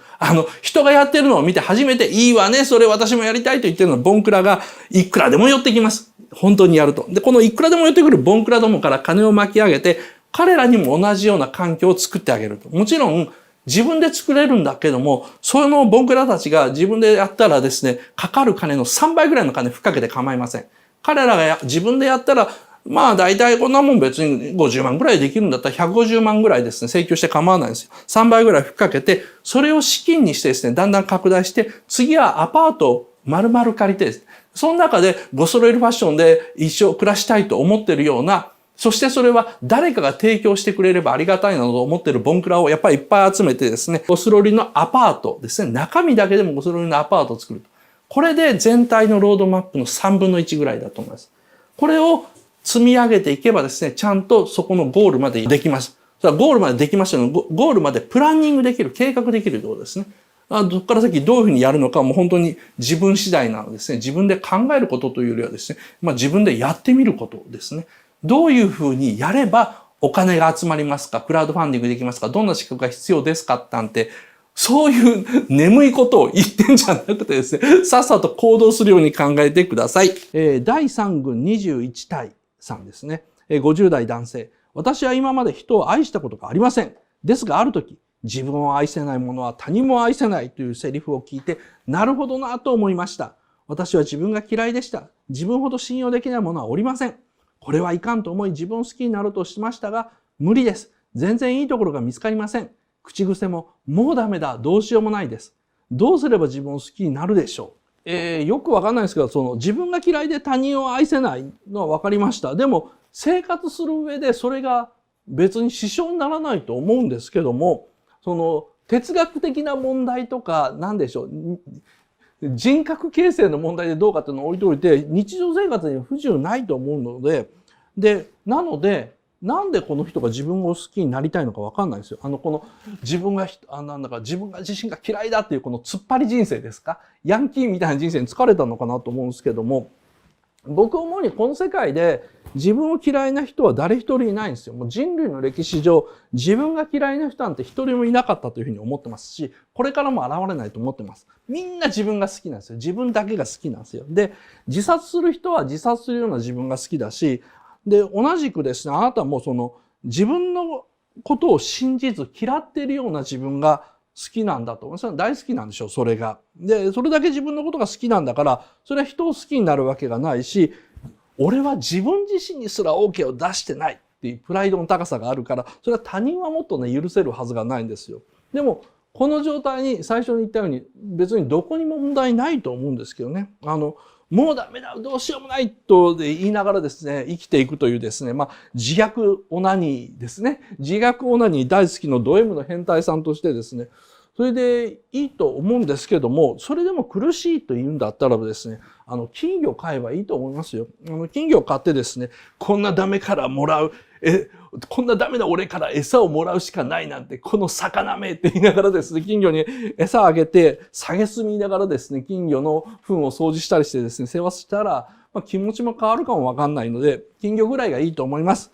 人がやってるのを見て初めて、いいわね、それ私もやりたいと言ってるのボンクラが、いくらでも寄ってきます。本当にやると。で、このいくらでも寄ってくるボンクラどもから金を巻き上げて、彼らにも同じような環境を作ってあげると。もちろん、自分で作れるんだけども、そのボンクラたちが自分でやったらですね、かかる金の3倍ぐらいの金ふっかけて構いません。彼らが自分でやったら、大体こんなもん別に50万ぐらいできるんだったら150万ぐらいですね、請求して構わないんですよ。3倍ぐらいふっかけて、それを資金にしてですね、だんだん拡大して、次はアパートを丸々借りてです、その中でゴスロリファッションで一生暮らしたいと思ってるような、そしてそれは誰かが提供してくれればありがたいなと思っているボンクラをやっぱりいっぱい集めてですね、ゴスロリのアパートですね、中身だけでもゴスロリのアパートを作る。これで全体のロードマップの3分の1ぐらいだと思います。これを積み上げていけばですね、ちゃんとそこのゴールまでできます。ゴールまでできますよね。ゴールまでプランニングできる、計画できるということですね。どこから先どういうふうにやるのかも本当に自分次第なのですね。自分で考えることというよりはですね、自分でやってみることですね。どういうふうにやればお金が集まりますか、クラウドファンディングできますか、どんな資格が必要ですかなんて、そういう眠いことを言ってんじゃなくてですね、さっさと行動するように考えてください。第3軍21対3ですね。50代男性。私は今まで人を愛したことがありません。ですがある時、自分を愛せない者は他人も愛せないというセリフを聞いて、なるほどなと思いました。私は自分が嫌いでした。自分ほど信用できない者はおりません。これはいかんと思い自分を好きになろうとしましたが、無理です。全然いいところが見つかりません。口癖も、もうダメだ、どうしようもないです。どうすれば自分を好きになるでしょう。よくわかんないですけど、自分が嫌いで他人を愛せないのはわかりました。でも、生活する上でそれが別に支障にならないと思うんですけども、哲学的な問題とか、何でしょう。人格形成の問題でどうかっていうのを置いといて、日常生活に不自由ないと思うので、なので、なんでこの人が自分を好きになりたいのかわかんないんですよ。この自分が自身が嫌いだっていうこの突っ張り人生ですか？ヤンキーみたいな人生に疲れたのかなと思うんですけども、僕思うにこの世界で自分を嫌いな人は誰一人いないんですよ。もう人類の歴史上、自分が嫌いな人なんて一人もいなかったというふうに思ってますし、これからも現れないと思ってます。みんな自分が好きなんですよ。自分だけが好きなんですよ。で、自殺する人は自殺するような自分が好きだし、で、同じくですね、あなたも自分のことを信じず嫌っているような自分が好きなんだと。それは大好きなんでしょう、それが。で、それだけ自分のことが好きなんだから、それは人を好きになるわけがないし、俺は自分自身にすら OK を出してないっていうプライドの高さがあるから、それは他人はもっとね、許せるはずがないんですよ。でも、この状態に最初に言ったように、別にどこにも問題ないと思うんですけどね。もうダメだ、どうしようもないと言いながらですね、生きていくというですね、自虐オナニーですね。自虐オナニー大好きのド M の変態さんとしてですね、それでいいと思うんですけども、それでも苦しいと言うんだったらばですね、金魚買えばいいと思いますよ。金魚買ってですね、こんなダメからもらう、こんなダメな俺から餌をもらうしかないなんて、この魚めって言いながらですね、金魚に餌あげて、蔑みながらですね、金魚の糞を掃除したりしてですね、世話したら、気持ちも変わるかもわかんないので、金魚ぐらいがいいと思います。